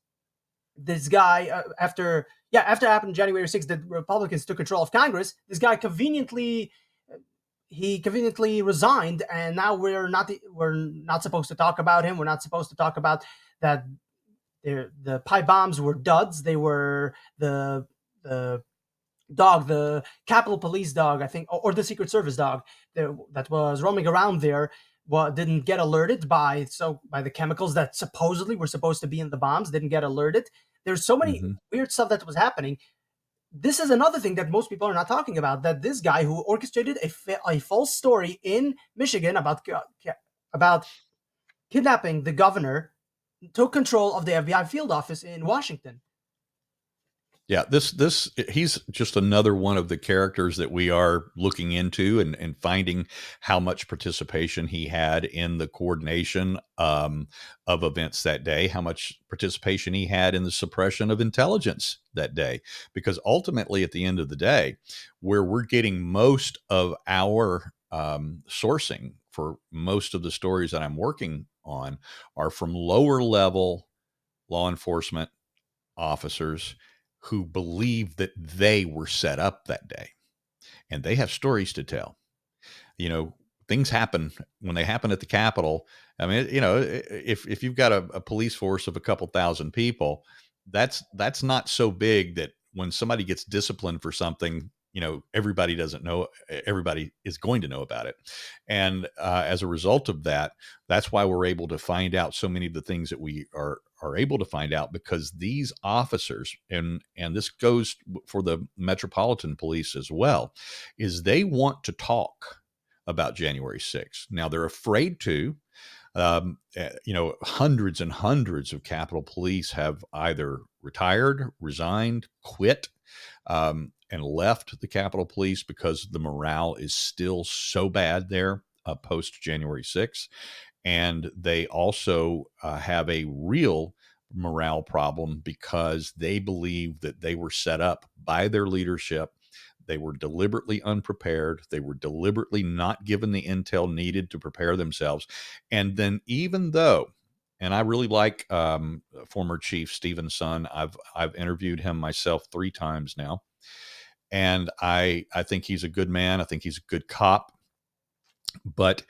this guy, after it happened January 6th, the Republicans took control of Congress. This guy conveniently resigned, and now we're not supposed to talk about him. We're not supposed to talk about that. The pipe bombs were duds. They were the dog, the Capitol Police dog, I think, or the Secret Service dog that was roaming around there. Didn't get alerted by the chemicals that supposedly were supposed to be in the bombs. Didn't get alerted. There's so many weird stuff that was happening. This is another thing that most people are not talking about, that this guy who orchestrated a false story in Michigan about kidnapping the governor took control of the FBI field office in Washington. Yeah, he's just another one of the characters that we are looking into and finding how much participation he had in the coordination of events that day, how much participation he had in the suppression of intelligence that day. Because ultimately, at the end of the day, where we're getting most of our sourcing for most of the stories that I'm working on are from lower level law enforcement officers who believe that they were set up that day, and they have stories to tell. Things happen when they happen at the Capitol. I mean, if you've got a police force of a couple thousand people, that's not so big that when somebody gets disciplined for something, everybody doesn't know, everybody is going to know about it. And as a result of that, that's why we're able to find out so many of the things that we are able to find out, because these officers, and this goes for the Metropolitan Police as well, is they want to talk about January 6th. Now they're afraid to. Hundreds and hundreds of Capitol Police have either retired, resigned, quit, and left the Capitol Police because the morale is still so bad there post January 6th. And they also have a real morale problem because they believe that they were set up by their leadership. They were deliberately unprepared. They were deliberately not given the intel needed to prepare themselves. And then even though, and I really like former Chief Stephen Son, I've interviewed him myself 3 times now. And I think he's a good man. I think he's a good cop. But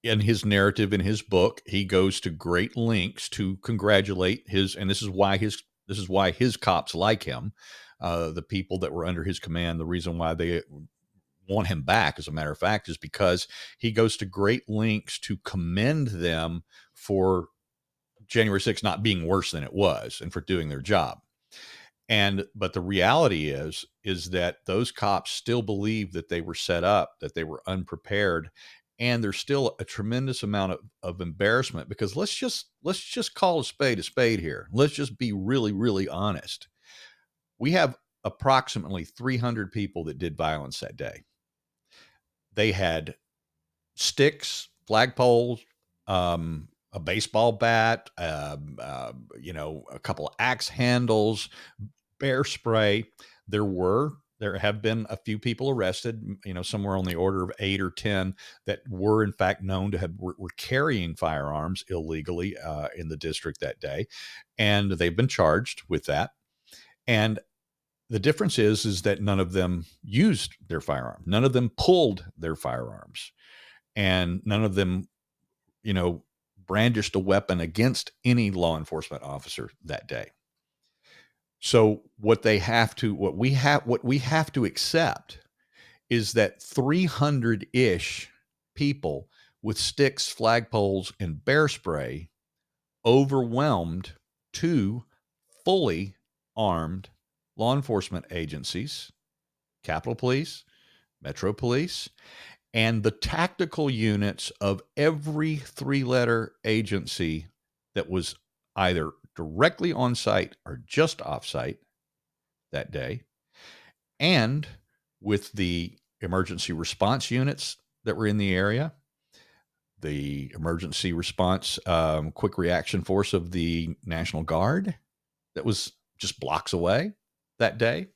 in his narrative, in his book, he goes to great lengths to congratulate and this is why his cops like him. The people that were under his command, the reason why they want him back, as a matter of fact, is because he goes to great lengths to commend them for January 6th not being worse than it was and for doing their job. But the reality is that those cops still believe that they were set up, that they were unprepared, and there's still a tremendous amount of embarrassment, because let's just call a spade here. Let's just be really, really honest. We have approximately 300 people that did violence that day. They had sticks, flagpoles, a baseball bat, a couple of axe handles, bear spray. There have been a few people arrested, somewhere on the order of 8 or 10 that were in fact known to were carrying firearms illegally in the district that day. And they've been charged with that. And the difference is that none of them used their firearm. None of them pulled their firearms, and none of them, brandished a weapon against any law enforcement officer that day. So what we have to accept is that 300-ish people with sticks, flagpoles, and bear spray overwhelmed 2 fully armed law enforcement agencies, Capitol Police, Metro Police, and the tactical units of every 3-letter agency that was either directly on site or just off site that day, and with the emergency response units that were in the area, the emergency response quick reaction force of the National Guard that was just blocks away that day.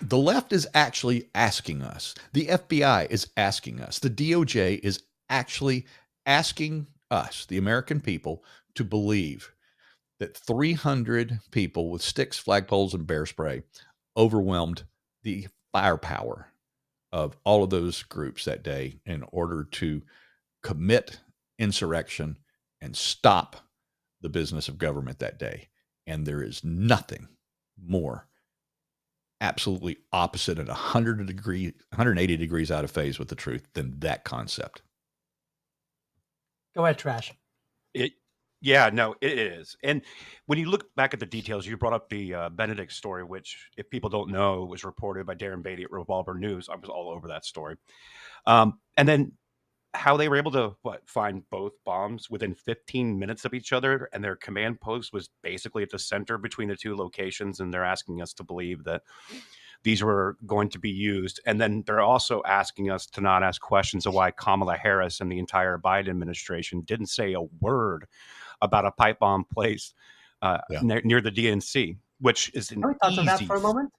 The left is actually asking us. The FBI is asking us. The DOJ is actually asking us, the American people, to believe that 300 people with sticks, flagpoles, and bear spray overwhelmed the firepower of all of those groups that day in order to commit insurrection and stop the business of government that day. And there is nothing more absolutely opposite and 180 degrees out of phase with the truth than that concept. Go ahead, Trash. Yeah, no, it is. And when you look back at the details, you brought up the Benedict story, which, if people don't know, was reported by Darren Beatty at Revolver News. I was all over that story. And then how they were able to find both bombs within 15 minutes of each other, and their command post was basically at the center between the two locations, and they're asking us to believe that these were going to be used. And then they're also asking us to not ask questions of why Kamala Harris and the entire Biden administration didn't say a word about a pipe bomb placed near the DNC, which is an Can we touch on that easy. for a moment?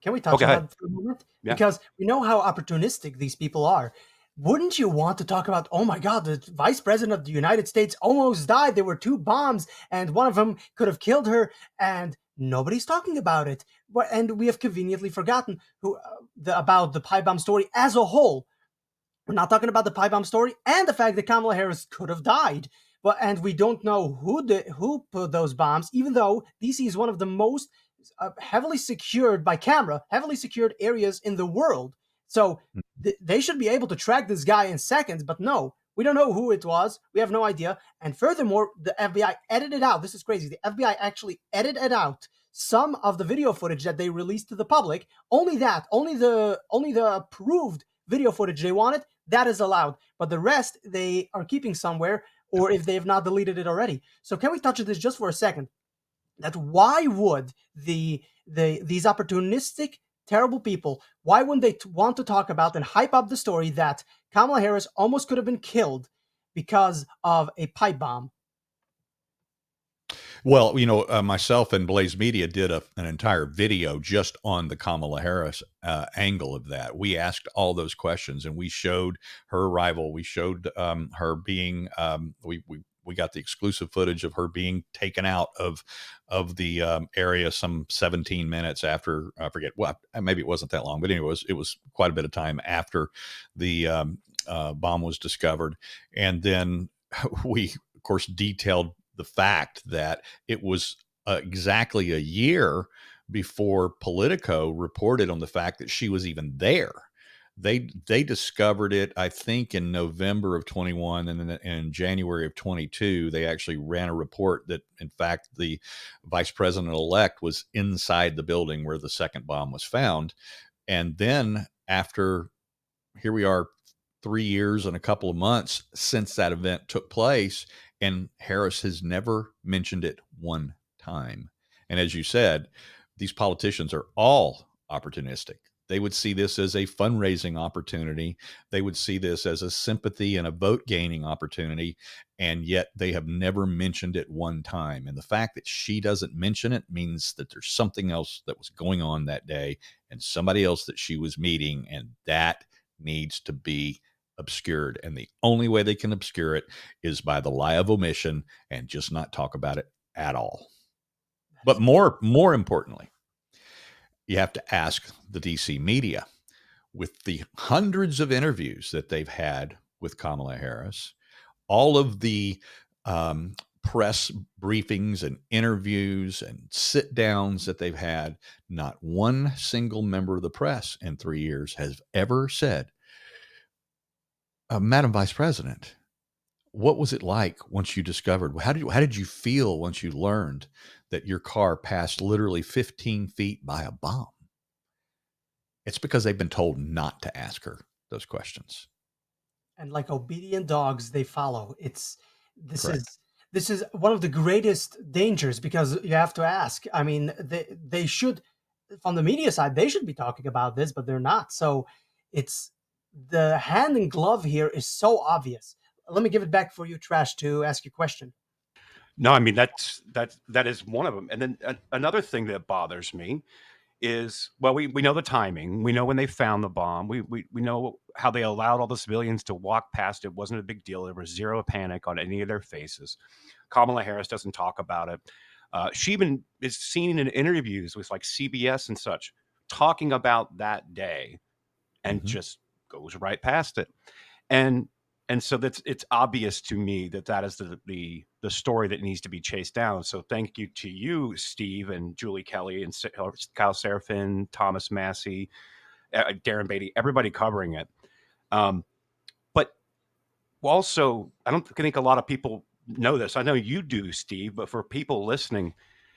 Can we touch on that for a moment? Yeah. Because we know how opportunistic these people are. Wouldn't you want to talk about, oh my God, the vice president of the United States almost died. There were 2 bombs and one of them could have killed her, and nobody's talking about it. And we have conveniently forgotten about the pipe bomb story as a whole. We're not talking about the pipe bomb story and the fact that Kamala Harris could have died. And we don't know who put those bombs, even though DC is one of the most heavily secured by camera, heavily secured areas in the world. So they should be able to track this guy in seconds, but no, we don't know who it was. We have no idea. And furthermore, the FBI edited out. This is crazy. The FBI actually edited out some of the video footage that they released to the public. Only the approved video footage they wanted, that is allowed. But the rest they are keeping somewhere, or if they have not deleted it already. So can we touch on this just for a second? That why would these opportunistic, terrible people, why wouldn't they want to talk about and hype up the story that Kamala Harris almost could have been killed because of a pipe bomb? Well, myself and Blaze Media did an entire video just on the Kamala Harris angle of that. We asked all those questions, and we showed her arrival. We showed her being. We got the exclusive footage of her being taken out of the area some 17 minutes after. I forget. Well, maybe it wasn't that long, but anyway, it was quite a bit of time after the bomb was discovered, and then we, of course, detailed the fact that it was exactly a year before Politico reported on the fact that she was even there. They discovered it, I think, in November of 21, and then in January of 22, they actually ran a report that, in fact, the vice president-elect was inside the building where the second bomb was found. And then after, here we are, 3 years and a couple of months since that event took place, and Harris has never mentioned it one time. And as you said, these politicians are all opportunistic. They would see this as a fundraising opportunity. They would see this as a sympathy and a vote gaining opportunity. And yet they have never mentioned it one time. And the fact that she doesn't mention it means that there's something else that was going on that day and somebody else that she was meeting. And that needs to be obscured, and the only way they can obscure it is by the lie of omission and just not talk about it at all. But more importantly, you have to ask the DC media, with the hundreds of interviews that they've had with Kamala Harris, all of the press briefings and interviews and sit downs that they've had, not one single member of the press in 3 years has ever said, Madam Vice President, what was it like once you discovered? How did you feel once you learned that your car passed literally 15 feet by a bomb? It's because they've been told not to ask her those questions. And like obedient dogs, they follow. This Correct. is one of the greatest dangers, because you have to ask. I mean, they should, from the media side, they should be talking about this, but they're not. So it's the hand in glove here is so obvious. Let me give it back for you, Trash, to ask your question. No, I mean that is one of them. And then another thing that bothers me is, well, we know the timing. We know when they found the bomb. We know how they allowed all the civilians to walk past. It wasn't a big deal. There was zero panic on any of their faces. Kamala Harris doesn't talk about it. She even is seen in interviews with like CBS and such, talking about that day, and Mhm. just goes right past it. And so it's obvious to me that that is the story that needs to be chased down. So thank you to you, Steve, and Julie Kelly, and Kyle Seraphin, Thomas Massey, Darren Beatty, everybody covering it. But also, I don't think a lot of people know this. I know you do, Steve, but for people listening,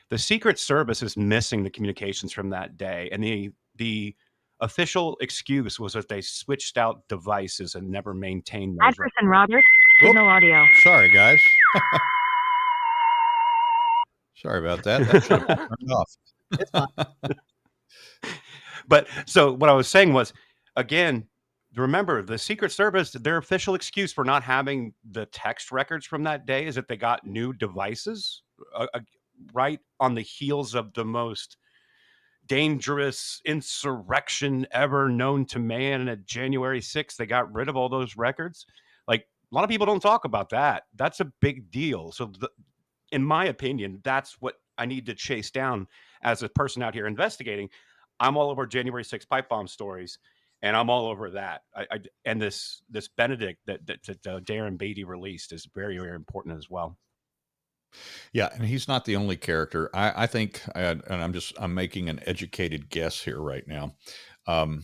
the Secret Service is missing the communications from that day, and the official excuse was that they switched out devices and never maintained those records. Anderson Robert, Whoop. signal audio. Sorry, guys. Sorry about that. That should have been turned off. It's fine. But so what I was saying was, again, remember the Secret Service, their official excuse for not having the text records from that day is that they got new devices, right on the heels of the most dangerous insurrection ever known to man at January 6th. They got rid of all those records. Like, a lot of people don't talk about that. That's a big deal. So in my opinion, that's what I need to chase down as a person out here investigating. I'm all over January 6th pipe bomb stories, and I'm all over that. And this Benedict that Darren Beatty released is very, very important as well. Yeah, and he's not the only character. I think, and I'm making an educated guess here right now, and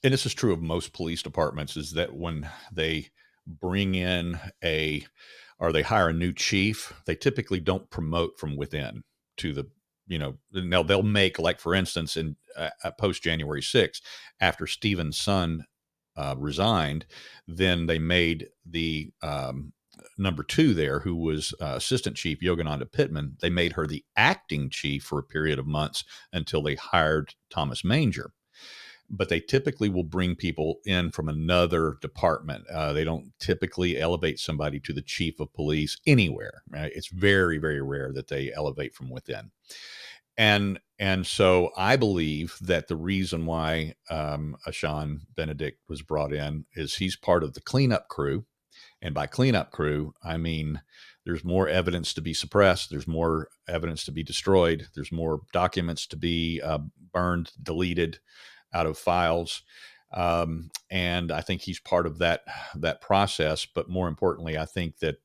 this is true of most police departments, is that when they bring in or they hire a new chief, they typically don't promote from within to the, now they'll make, like, for instance, in post January 6th, after Stephen's son resigned, then they made the number two there, who was Assistant Chief Yogananda Pittman. They made her the acting chief for a period of months until they hired Thomas Manger. But they typically will bring people in from another department. They don't typically elevate somebody to the chief of police anywhere. Right? It's very, very rare that they elevate from within. And so I believe that the reason why Ashan Benedict was brought in is he's part of the cleanup crew. And by cleanup crew, I mean there's more evidence to be suppressed. There's more evidence to be destroyed. There's more documents to be burned, deleted out of files. And I think he's part of that process. But more importantly, I think that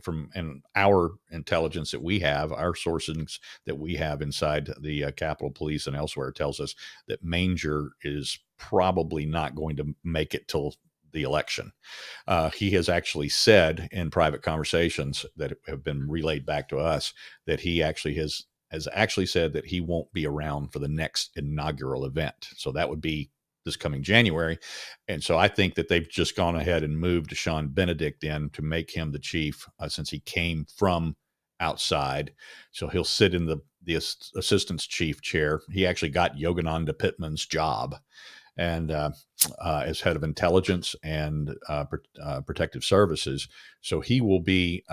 from our intelligence that we have, our sources that we have inside the Capitol Police and elsewhere tells us that Manger is probably not going to make it till the election. He has actually said in private conversations that have been relayed back to us that he actually has actually said that he won't be around for the next inaugural event. So that would be this coming January. And so I think that they've just gone ahead and moved Ashan Benedict in to make him the chief, since he came from outside. So he'll sit in the assistant's chief chair. He actually got Yogananda Pittman's job, and as head of intelligence and protective services. So he will be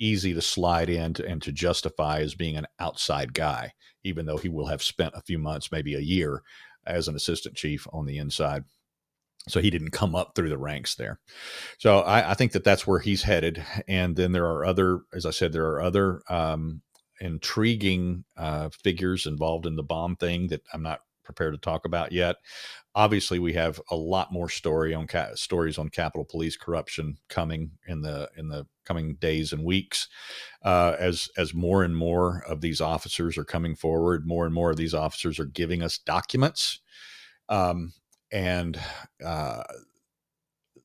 easy to slide in and to justify as being an outside guy, even though he will have spent a few months, maybe a year, as an assistant chief on the inside. So he didn't come up through the ranks there. So I think that that's where he's headed. And then there are other, as I said, there are other intriguing figures involved in the bomb thing that I'm not prepared to talk about yet. Obviously, we have a lot more stories on Capitol Police corruption coming in the coming days and weeks, as more and more of these officers are coming forward. More and more of these officers are giving us documents, and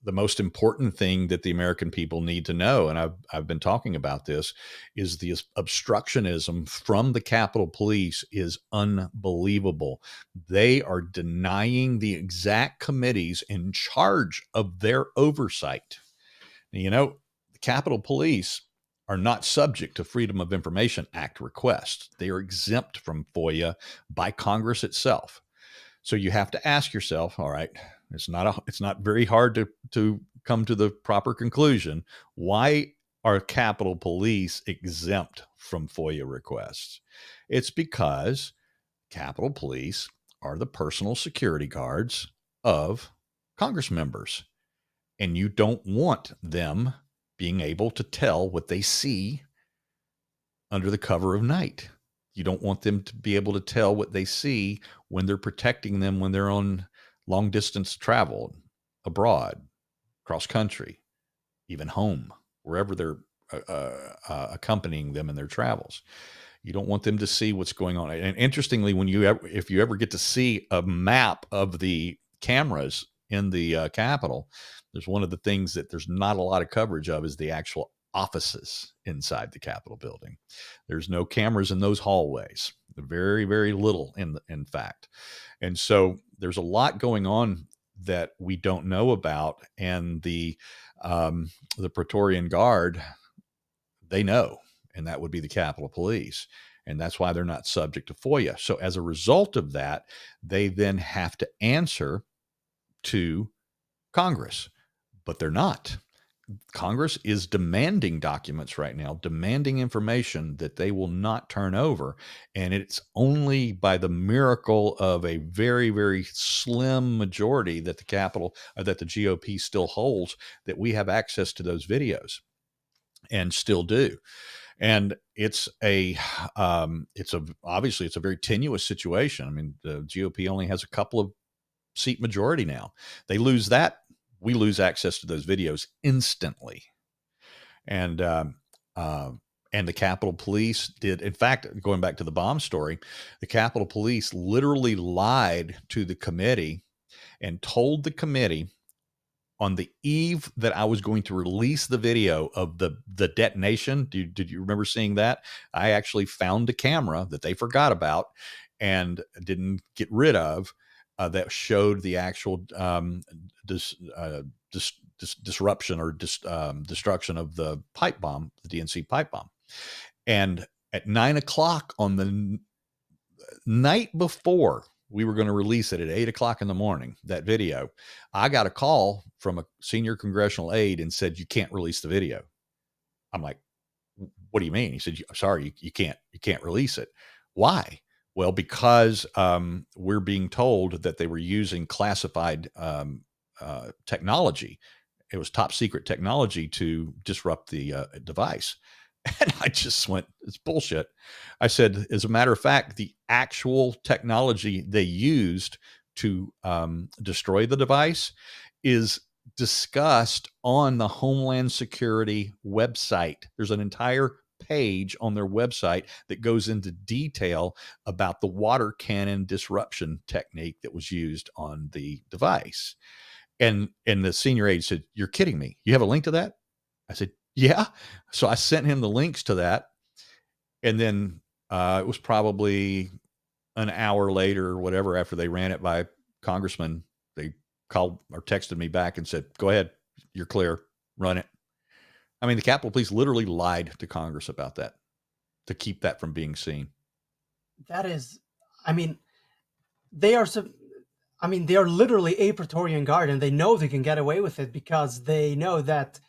the most important thing that the American people need to know, and I've been talking about this, is the obstructionism from the Capitol Police is unbelievable. They are denying the exact committees in charge of their oversight. The Capitol Police are not subject to Freedom of Information Act requests. They are exempt from FOIA by Congress itself. So you have to ask yourself, all right, it's not very hard to come to the proper conclusion. Why are Capitol Police exempt from FOIA requests? It's because Capitol Police are the personal security guards of Congress members, and you don't want them being able to tell what they see under the cover of night. You don't want them to be able to tell what they see when they're protecting them when they're on long distance travel, abroad, cross country, even home, wherever they're accompanying them in their travels. You don't want them to see what's going on. And interestingly, if you ever get to see a map of the cameras in the Capitol, there's one of the things that there's not a lot of coverage of is the actual offices inside the Capitol building. There's no cameras in those hallways. Very, very little in fact. And so there's a lot going on that we don't know about. And the Praetorian Guard, they know, and that would be the Capitol Police. And that's why they're not subject to FOIA. So as a result of that, they then have to answer to Congress, but they're not. Congress is demanding documents right now, demanding information that they will not turn over. And it's only by the miracle of a very, very slim majority that the GOP still holds that we have access to those videos, and still do. And obviously it's a very tenuous situation. I mean, the GOP only has a couple of seat majority now. They lose that, we lose access to those videos instantly. And the Capitol Police did, in fact, going back to the bomb story, the Capitol Police literally lied to the committee and told the committee on the eve that I was going to release the video of the detonation. Did you remember seeing that? I actually found a camera that they forgot about and didn't get rid of that showed the actual disruption or destruction of the pipe bomb, the DNC pipe bomb. And at 9 o'clock on the night before we were going to release it at 8 o'clock in the morning, that video, I got a call from a senior congressional aide and said, "You can't release the video." I'm like, "What do you mean?" He said, "Sorry, you can't release it." Why? Well, because we're being told that they were using classified technology. It was top secret technology to disrupt the device. And I just went, "It's bullshit." I said, as a matter of fact, the actual technology they used to destroy the device is discussed on the Homeland Security website. There's an entire page on their website that goes into detail about the water cannon disruption technique that was used on the device. And the senior aide said, "You're kidding me. You have a link to that?" I said, "Yeah." So I sent him the links to that. And then it was probably an hour later or whatever, after they ran it by congressman, they called or texted me back and said, "Go ahead. You're clear. Run it." I mean, the Capitol Police literally lied to Congress about that to keep that from being seen. That is, I mean, they are they are literally a Praetorian Guard, and they know they can get away with it because they know that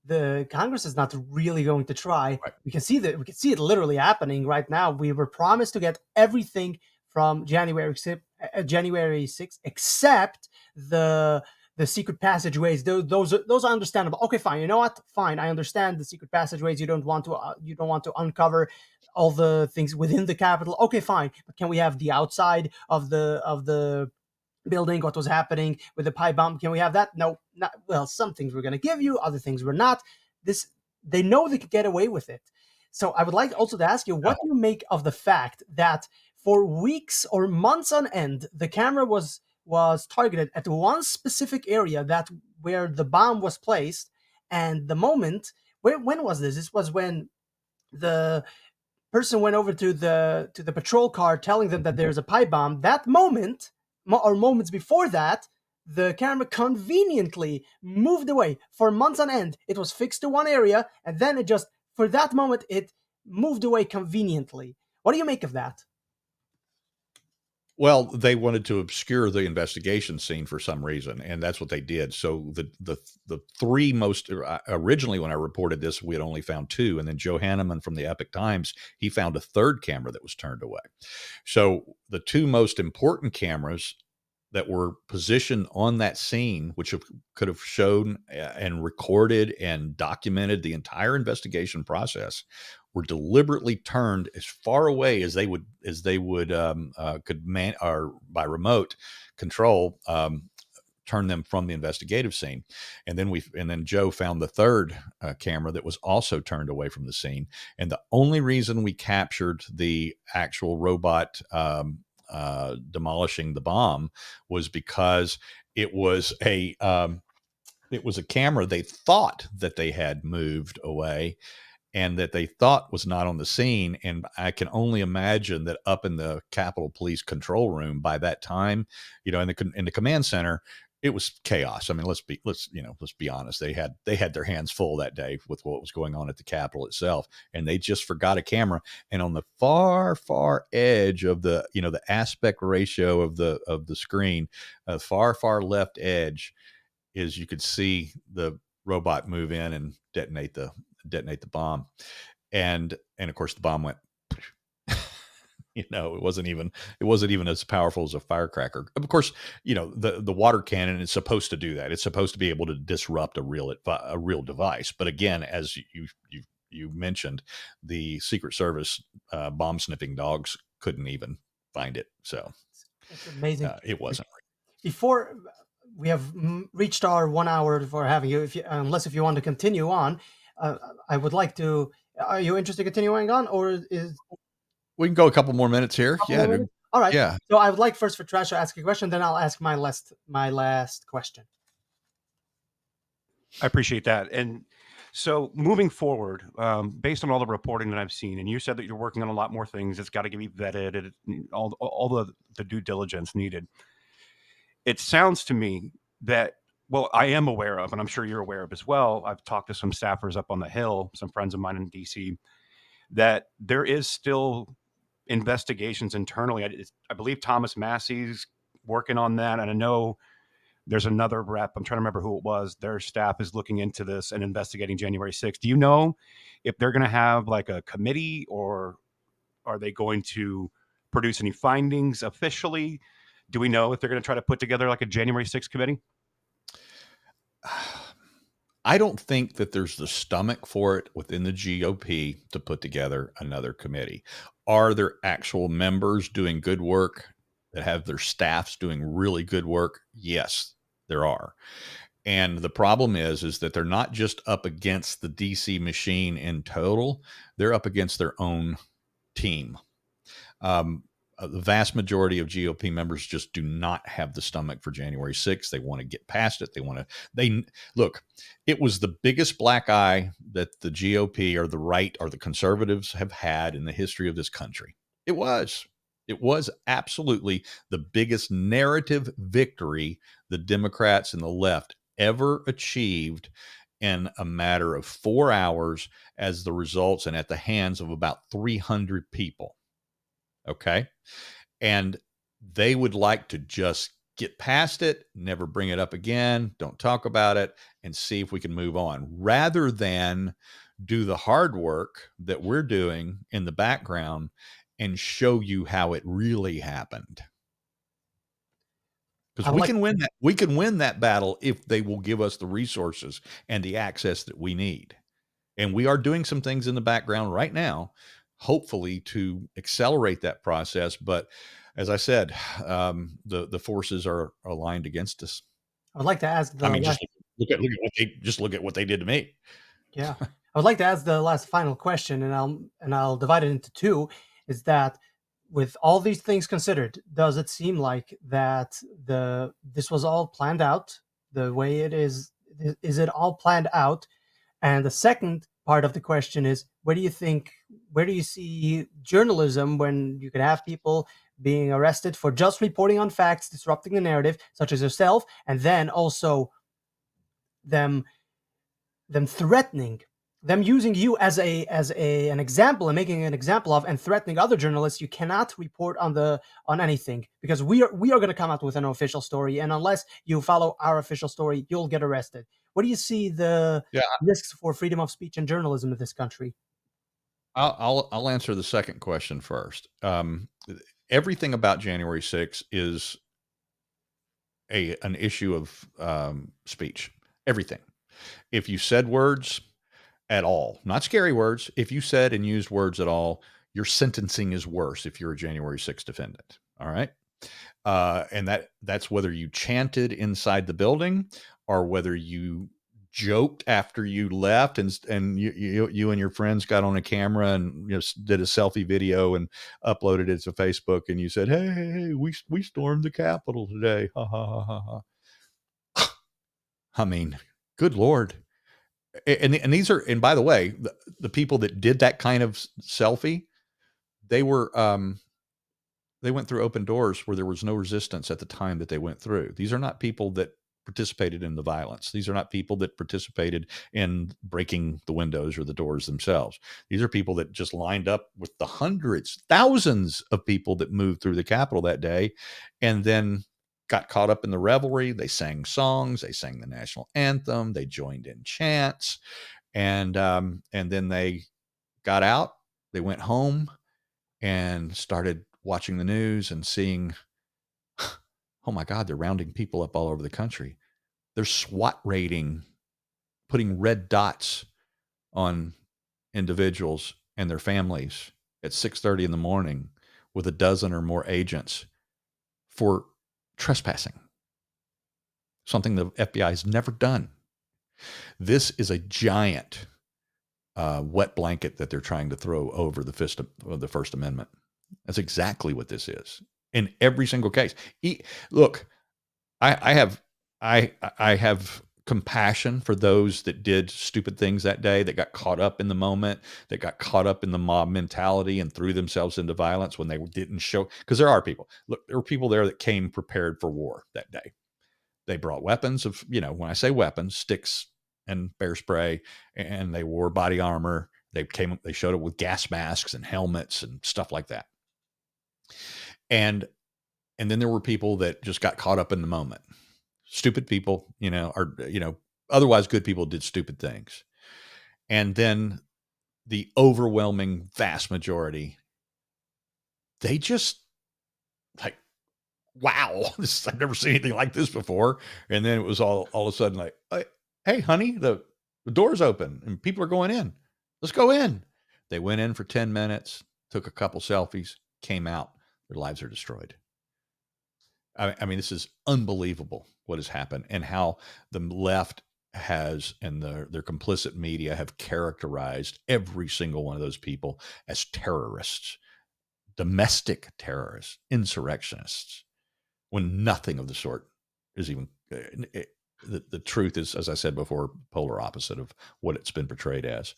the Congress is not really going to try. Right. We can see it literally happening right now. We were promised to get everything from January 6th, except the secret passageways. Those are understandable. Okay, fine. You know what? Fine. I understand the secret passageways. You don't want to uncover all the things within the Capitol. Okay, fine. But can we have the outside of the building, what was happening with the pipe bomb? Can we have that? No, not well. Some things we're going to give you, other things we're not. They know they could get away with it. So I would like also to ask you, what do you make of the fact that for weeks or months on end, the camera was targeted at one specific area where the bomb was placed, and the moment when was this? This was when the person went over to the patrol car telling them that there's a pipe bomb. That moment, or moments before that, the camera conveniently moved away for months on end. It was fixed to one area, and then it just, for that moment, it moved away conveniently. What do you make of that? Well, they wanted to obscure the investigation scene for some reason, and that's what they did. So the three most originally, when I reported this, we had only found two, and then Joe Hanneman from the Epic Times, he found a third camera that was turned away. So the two most important cameras that were positioned on that scene, which could have shown and recorded and documented the entire investigation process, were deliberately turned as far away as they would could man or by remote control turn them from the investigative scene. And then Joe found the third camera that was also turned away from the scene. And the only reason we captured the actual robot demolishing the bomb was because it was a camera they thought that they had moved away and that they thought was not on the scene. And I can only imagine that up in the Capitol Police control room by that time, in the command center, it was chaos. I mean, let's be honest. They had their hands full that day with what was going on at the Capitol itself, and they just forgot a camera. And on the far, far edge of the aspect ratio of the screen, far left edge, is you could see the robot move in and detonate the bomb. And of course the bomb went it wasn't even as powerful as a firecracker. Of course, the water cannon is supposed to do that. It's supposed to be able to disrupt a real device. But again, as you mentioned, the Secret Service bomb sniffing dogs couldn't even find it. So it's amazing. It wasn't. Before we have reached our 1 hour for having you, unless you want to continue on, I would like to. Are you interested in continuing on, or is we can go a couple more minutes here? Yeah. Minutes? All right. Yeah. So I would like first for Trash to ask a question, then I'll ask my last question. I appreciate that. And so moving forward, based on all the reporting that I've seen, and you said that you're working on a lot more things, it's got to be vetted, all the due diligence needed. It sounds to me that, well, I am aware of, and I'm sure you're aware of as well, I've talked to some staffers up on the Hill, some friends of mine in DC, that there is still investigations internally. I believe Thomas Massey's working on that, and I know there's another rep, I'm trying to remember who it was, their staff is looking into this and investigating January 6th. Do you know if they're going to have like a committee, or are they going to produce any findings officially? Do we know if they're going to try to put together like a January 6th committee? I don't think that there's the stomach for it within the GOP to put together another committee. Are there actual members doing good work that have their staffs doing really good work? Yes, there are. And the problem is that they're not just up against the DC machine in total, they're up against their own team. The vast majority of GOP members just do not have the stomach for January 6th. They want to get past it. They look, it was the biggest black eye that the GOP or the right or the conservatives have had in the history of this country. It was absolutely the biggest narrative victory the Democrats and the left ever achieved in a matter of 4 hours as the results and at the hands of about 300 people. Okay. And they would like to just get past it, never bring it up again, don't talk about it, and see if we can move on, rather than do the hard work that we're doing in the background and show you how it really happened. Because we can win that battle if they will give us the resources and the access that we need. And we are doing some things in the background right now, hopefully to accelerate that process. But as I said, the forces are aligned against us. I would like to ask. Just look at what they did to me. Yeah, I would like to ask the last final question, and I'll divide it into two. Is that, with all these things considered, does it seem like that this was all planned out the way it is? Is it all planned out? And the second part of the question is, where do you see journalism when you can have people being arrested for just reporting on facts, disrupting the narrative, such as yourself, and then also them threatening them using you as an example and making an example of and threatening other journalists. You cannot report on anything because we are going to come out with an official story, and unless you follow our official story, you'll get arrested. What do you see the Yeah, risks for freedom of speech and journalism in this country? I'll answer the second question first. Everything about January 6th is an issue of speech. Everything. If you said words at all, not scary words, if you said and used words at all, your sentencing is worse if you're a January 6th defendant. All right. And that's whether you chanted inside the building or whether you joked after you left and you and your friends got on a camera and did a selfie video and uploaded it to Facebook and you said, hey, we stormed the Capitol today. Ha ha ha ha ha. I mean, good Lord. And these are, and by the way, the people that did that kind of selfie, they were they went through open doors where there was no resistance at the time that they went through. These are not people that participated in the violence. These are not people that participated in breaking the windows or the doors themselves. These are people that just lined up with the hundreds, thousands of people that moved through the Capitol that day and then got caught up in the revelry. They sang songs, they sang the national anthem, they joined in chants, and then they got out, they went home and started watching the news and seeing, oh my God, they're rounding people up all over the country. They're SWAT raiding, putting red dots on individuals and their families at 6:30 in the morning with a dozen or more agents for trespassing, something the FBI has never done. This is a giant wet blanket that they're trying to throw over the First Amendment. That's exactly what this is in every single case. Look, I have compassion for those that did stupid things that day, that got caught up in the moment, that got caught up in the mob mentality and threw themselves into violence when they didn't show. Because there are people. Look, there were people there that came prepared for war that day. They brought weapons of, when I say weapons, sticks and bear spray, and they wore body armor. They showed up with gas masks and helmets and stuff like that. And then there were people that just got caught up in the moment. Stupid people, otherwise good people did stupid things. And then the overwhelming vast majority, they just like, wow, I've never seen anything like this before. And then it was all of a sudden like, hey, honey, the door's open and people are going in. Let's go in. They went in for 10 minutes, took a couple selfies, came out. Their lives are destroyed. I mean, this is unbelievable what has happened and how the left has and their complicit media have characterized every single one of those people as terrorists, domestic terrorists, insurrectionists, when nothing of the sort is even. The truth is, as I said before, polar opposite of what it's been portrayed as.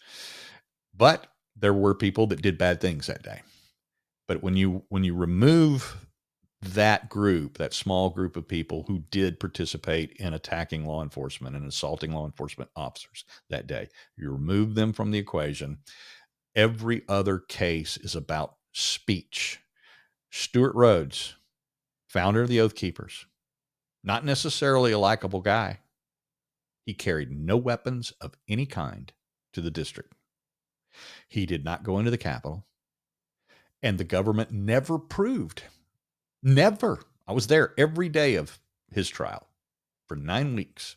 But there were people that did bad things that day. But when you remove that group, that small group of people who did participate in attacking law enforcement and assaulting law enforcement officers that day, you remove them from the equation. Every other case is about speech. Stuart Rhodes, founder of the Oath Keepers, not necessarily a likable guy. He carried no weapons of any kind to the district. He did not go into the Capitol. And the government never proved. Never. I was there every day of his trial for 9 weeks.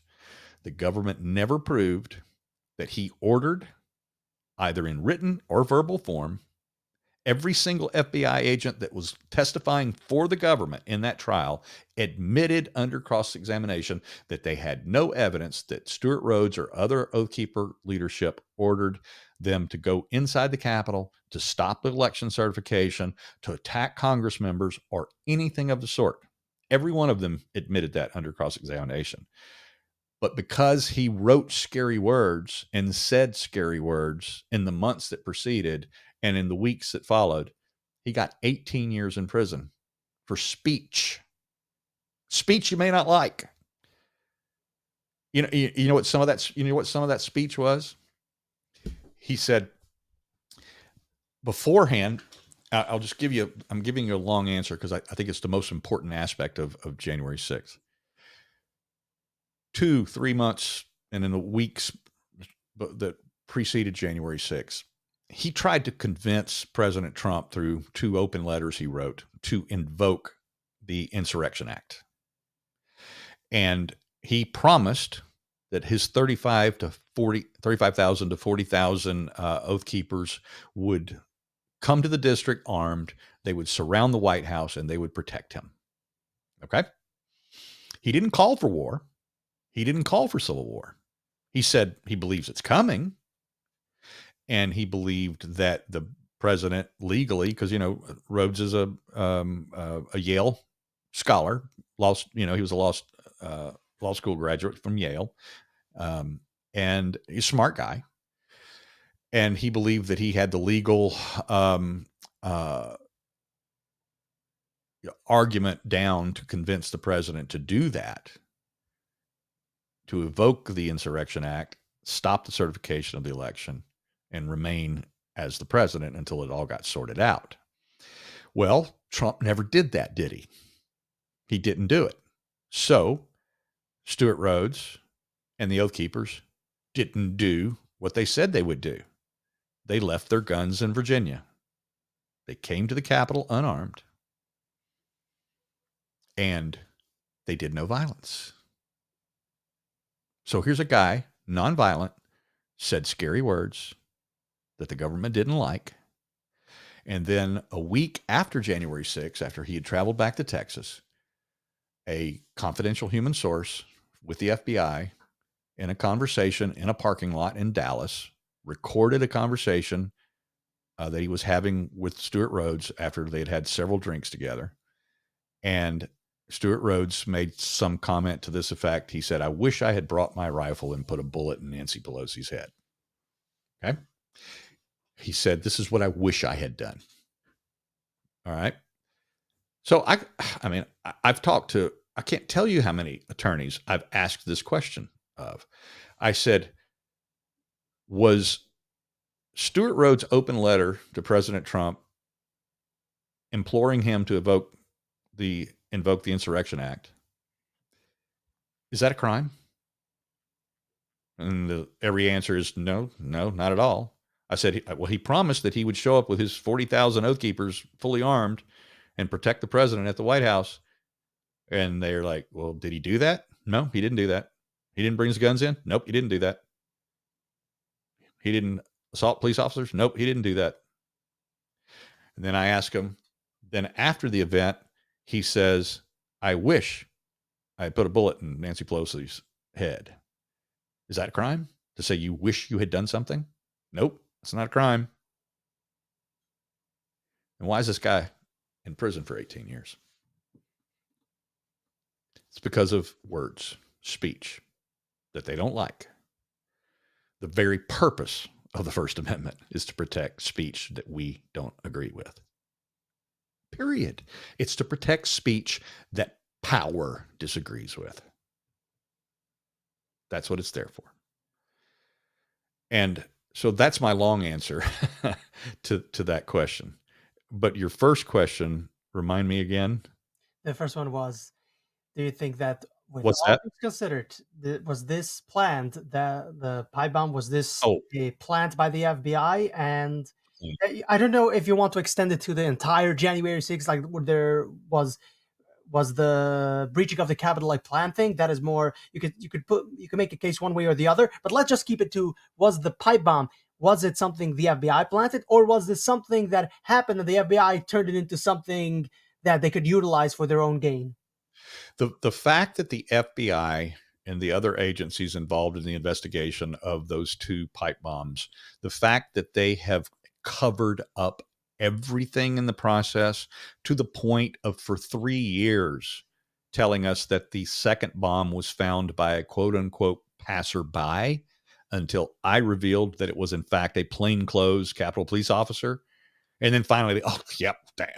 The government never proved that he ordered, either in written or verbal form, every single FBI agent that was testifying for the government in that trial admitted under cross-examination that they had no evidence that Stuart Rhodes or other Oath Keeper leadership ordered them to go inside the Capitol, to stop the election certification, to attack Congress members, or anything of the sort. Every one of them admitted that under cross-examination. But because he wrote scary words and said scary words in the months that preceded and in the weeks that followed, he got 18 years in prison for speech. Speech you may not like. You know what some of that speech was? he said beforehand, I'll just give you, I'm giving you a long answer because I think it's the most important aspect of January 6th. 2-3 months and in the weeks that preceded January 6th, he tried to convince President Trump through 2 open letters he wrote to invoke the Insurrection Act. And he promised that his 35,000 to 40,000 Oath Keepers would come to the district armed. They would surround the White House and they would protect him. Okay. He didn't call for war. He didn't call for civil war. He said he believes it's coming. And he believed that the president legally, because, you know, Rhodes is a Yale scholar, he was a law school graduate from Yale. And he's a smart guy. And he believed that he had the legal argument down to convince the president to do that, to evoke the Insurrection Act, stop the certification of the election, and remain as the president until it all got sorted out. Well, Trump never did that, did he? He didn't do it. So Stuart Rhodes and the Oath Keepers didn't do what they said they would do. They left their guns in Virginia. They came to the Capitol unarmed, and they did no violence. So here's a guy, nonviolent, said scary words that the government didn't like. And then a week after January 6th, after he had traveled back to Texas, a confidential human source with the FBI in a conversation in a parking lot in Dallas recorded a conversation that he was having with Stuart Rhodes after they had had several drinks together. And Stuart Rhodes made some comment to this effect. He said, "I wish I had brought my rifle and put a bullet in Nancy Pelosi's head." Okay. He said, "This is what I wish I had done." All right. So I've talked to, I can't tell you how many attorneys I've asked this question of. I said, was Stuart Rhodes' open letter to President Trump imploring him to invoke the Insurrection Act, is that a crime? And every answer is no, not at all. I said, well, he promised that he would show up with his 40,000 Oath Keepers fully armed and protect the president at the White House. And they're like, well, did he do that? No, he didn't do that. He didn't bring his guns in? Nope, he didn't do that. He didn't assault police officers? Nope, he didn't do that. And then I ask him, then after the event, he says, "I wish I had put a bullet in Nancy Pelosi's head." Is that a crime to say you wish you had done something? Nope, it's not a crime. And why is this guy in prison for 18 years? It's because of words, speech that they don't like. The very purpose of the First Amendment is to protect speech that we don't agree with. Period. It's to protect speech that power disagrees with. That's what it's there for. And so that's my long answer to that question. But your first question, remind me again. The first one was, do you think that with What's all that? things considered, was this planned, the pipe bomb, was this Oh. a plant by the FBI? And I don't know if you want to extend it to the entire January 6th, like there was the breaching of the Capitol like plan thing. That is more, you could make a case one way or the other, but let's just keep it to, was the pipe bomb, was it something the FBI planted, or was this something that happened and the FBI turned it into something that they could utilize for their own gain? The fact that the FBI and the other agencies involved in the investigation of those 2 pipe bombs, the fact that they have covered up everything in the process to the point of, for 3 years, telling us that the second bomb was found by a quote unquote passerby, until I revealed that it was in fact a plainclothes Capitol Police officer. And then finally, oh, yep, damn.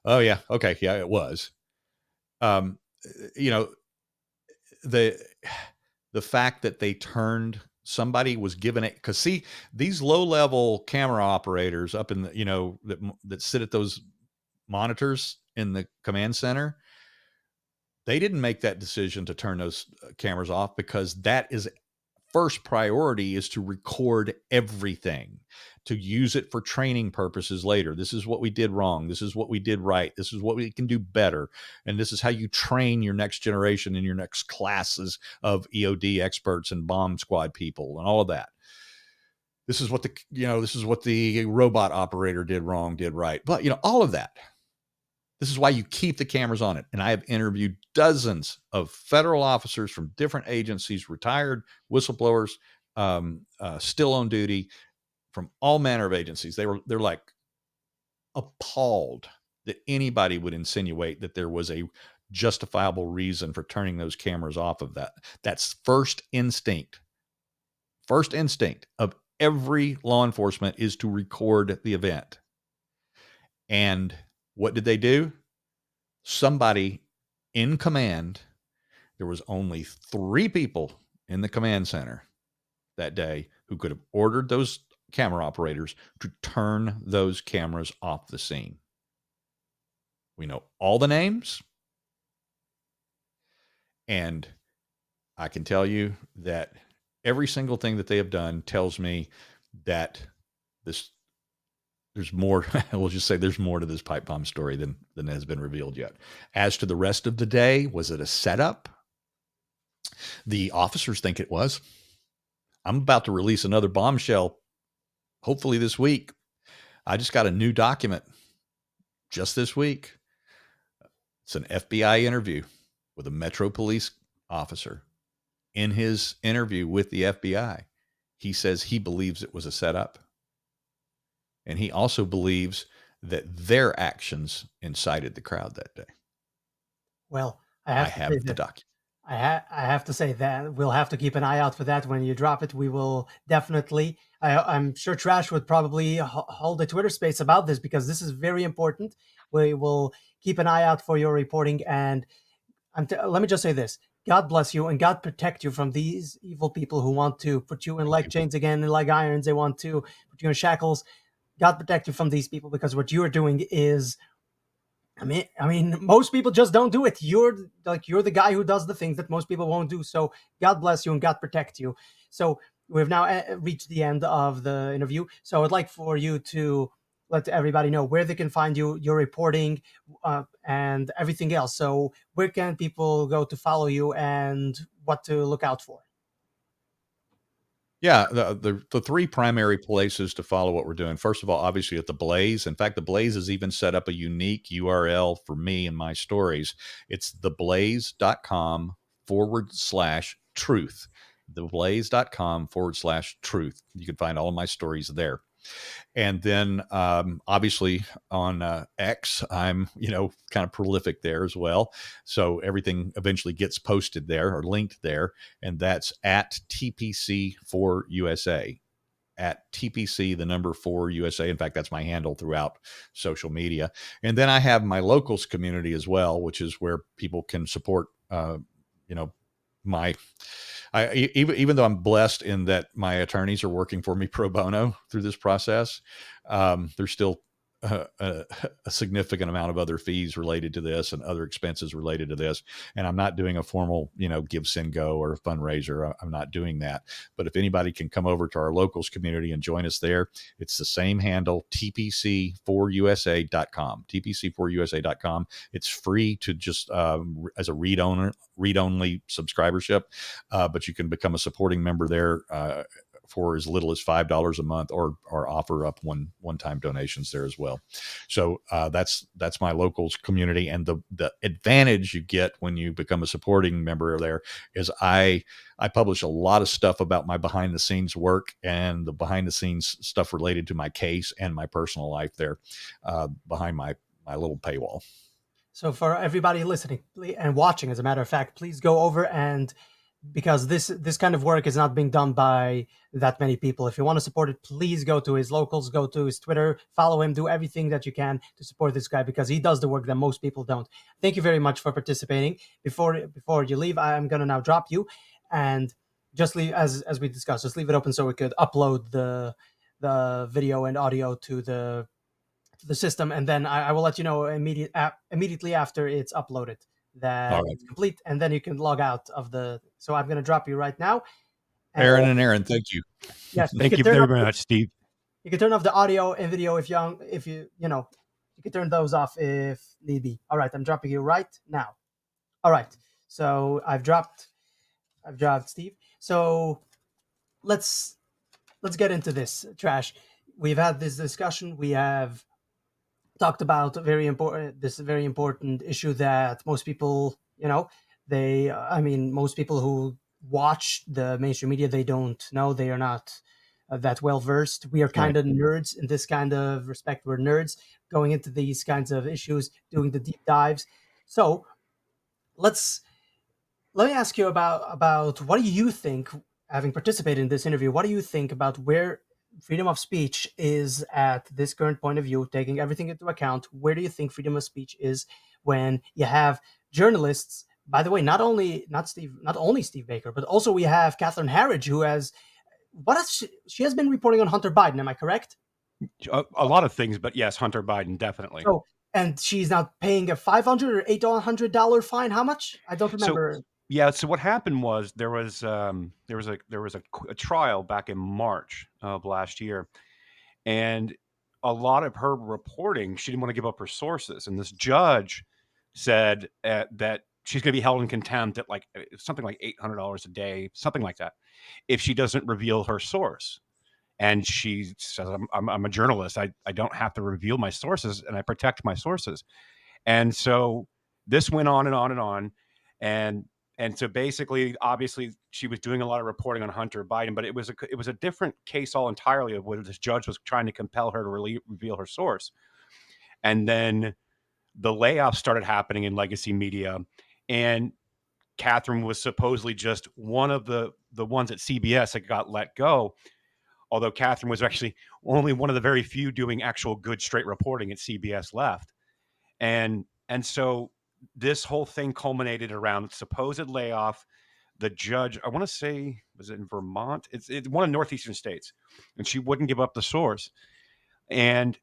Oh yeah, okay, yeah, it was. The fact that they turned somebody was given it, because see, these low-level camera operators up in the, that sit at those monitors in the command center, they didn't make that decision to turn those cameras off, because that is first priority, is to record everything, to use it for training purposes later. This is what we did wrong. This is what we did right. This is what we can do better. And this is how you train your next generation and your next classes of EOD experts and bomb squad people and all of that. This is what the robot operator did wrong, did right. But, all of that. This is why you keep the cameras on it. And I have interviewed dozens of federal officers from different agencies, retired whistleblowers, still on duty, from all manner of agencies. They're like appalled that anybody would insinuate that there was a justifiable reason for turning those cameras off of that. That's first instinct. First instinct of every law enforcement is to record the event. And what did they do? Somebody in command, there was only 3 people in the command center that day who could have ordered those camera operators to turn those cameras off the scene. We know all the names. And I can tell you that every single thing that they have done tells me that there's more. We'll just say there's more to this pipe bomb story than has been revealed yet. As to the rest of the day, was it a setup? The officers think it was. I'm about to release another bombshell, hopefully this week. I just got a new document just this week. It's an FBI interview with a Metro Police officer. In his interview with the FBI, he says he believes it was a setup. And he also believes that their actions incited the crowd that day. Well, I have the document. I have to say that we'll have to keep an eye out for that. When you drop it, we will definitely. I'm sure Trash would probably hold a Twitter space about this, because this is very important. We will keep an eye out for your reporting. And let me just say this. God bless you and God protect you from these evil people who want to put you in leg chains again, and leg irons. They want to put you in shackles. God protect you from these people, because what you are doing is, I mean, most people just don't do it. You're the guy who does the things that most people won't do. So God bless you and God protect you. So we've now reached the end of the interview. So I'd like for you to let everybody know where they can find you, your reporting, and everything else. So where can people go to follow you and what to look out for? Yeah, the 3 primary places to follow what we're doing. First of all, obviously at the Blaze. In fact, the Blaze has even set up a unique URL for me and my stories. It's theblaze.com/truth. Theblaze.com/truth. You can find all of my stories there. And then obviously on X, I'm, kind of prolific there as well. So everything eventually gets posted there or linked there. And that's at TPC4USA. At TPC, the number 4 USA. In fact, that's my handle throughout social media. And then I have my locals community as well, which is where people can support, even though I'm blessed in that my attorneys are working for me pro bono through this process, there's still a significant amount of other fees related to this and other expenses related to this. And I'm not doing a formal, give, send, go or a fundraiser. I'm not doing that. But if anybody can come over to our locals community and join us there, it's the same handle, TPC4USA.com, TPC4USA.com. It's free to just as a read-only subscribership, but you can become a supporting member there for as little as $5 a month, or offer up one-time donations there as well. So that's my locals community. And the advantage you get when you become a supporting member there is I publish a lot of stuff about my behind the scenes work and the behind the scenes stuff related to my case and my personal life there behind my little paywall. So for everybody listening and watching, as a matter of fact, please go over, and because this kind of work is not being done by that many people. If you want to support it, please go to his locals, go to his Twitter, follow him, do everything that you can to support this guy, because he does the work that most people don't. Thank you very much for participating. Before you leave, I'm going to now drop you, and just leave, as we discussed, just leave it open so we could upload the video and audio to the system, and then I will let you know immediately after it's uploaded that All right. it's complete, and then you can log out of the. So I'm going to drop you right now. And Aaron, thank you. yes, Thank you very much, Steve. you can turn off the audio and video if you you can turn those off if need be. All right, I'm dropping you right now. All right, so I've dropped Steve. So let's get into this trash. We've had this discussion. We have talked about this very important issue that most people, most people who watch the mainstream media, they don't know, they are not that well versed. We are kind of nerds in this kind of respect. We're nerds going into these kinds of issues, doing the deep dives. So let's let me ask you about what do you think, having participated in this interview, what do you think about where freedom of speech is at this current point of view, taking everything into account? Where do you think freedom of speech is when you have journalists? By the way, not only Steve Baker, but also we have Catherine Harridge, who has she has been reporting on Hunter Biden. Am I correct? A lot of things, but yes, Hunter Biden, definitely. So, and she's now paying a $500 or $800 fine. How much? I don't remember. Yeah. So what happened was there was a trial back in March of last year, and a lot of her reporting, she didn't want to give up her sources, and this judge said that she's going to be held in contempt at like something like $800 a day, something like that, if she doesn't reveal her source. And she says, I'm a journalist. I don't have to reveal my sources, and I protect my sources. And so this went on and on and on. And so basically, obviously, she was doing a lot of reporting on Hunter Biden, but it was a different case all entirely of where this judge was trying to compel her to reveal her source. And then the layoffs started happening in legacy media, and Catherine was supposedly just one of the ones at CBS that got let go. Although Catherine was actually only one of the very few doing actual good straight reporting at CBS left. And so this whole thing culminated around supposed layoff. The judge, I want to say, was it in Vermont? It's one of northeastern states, and she wouldn't give up the source. And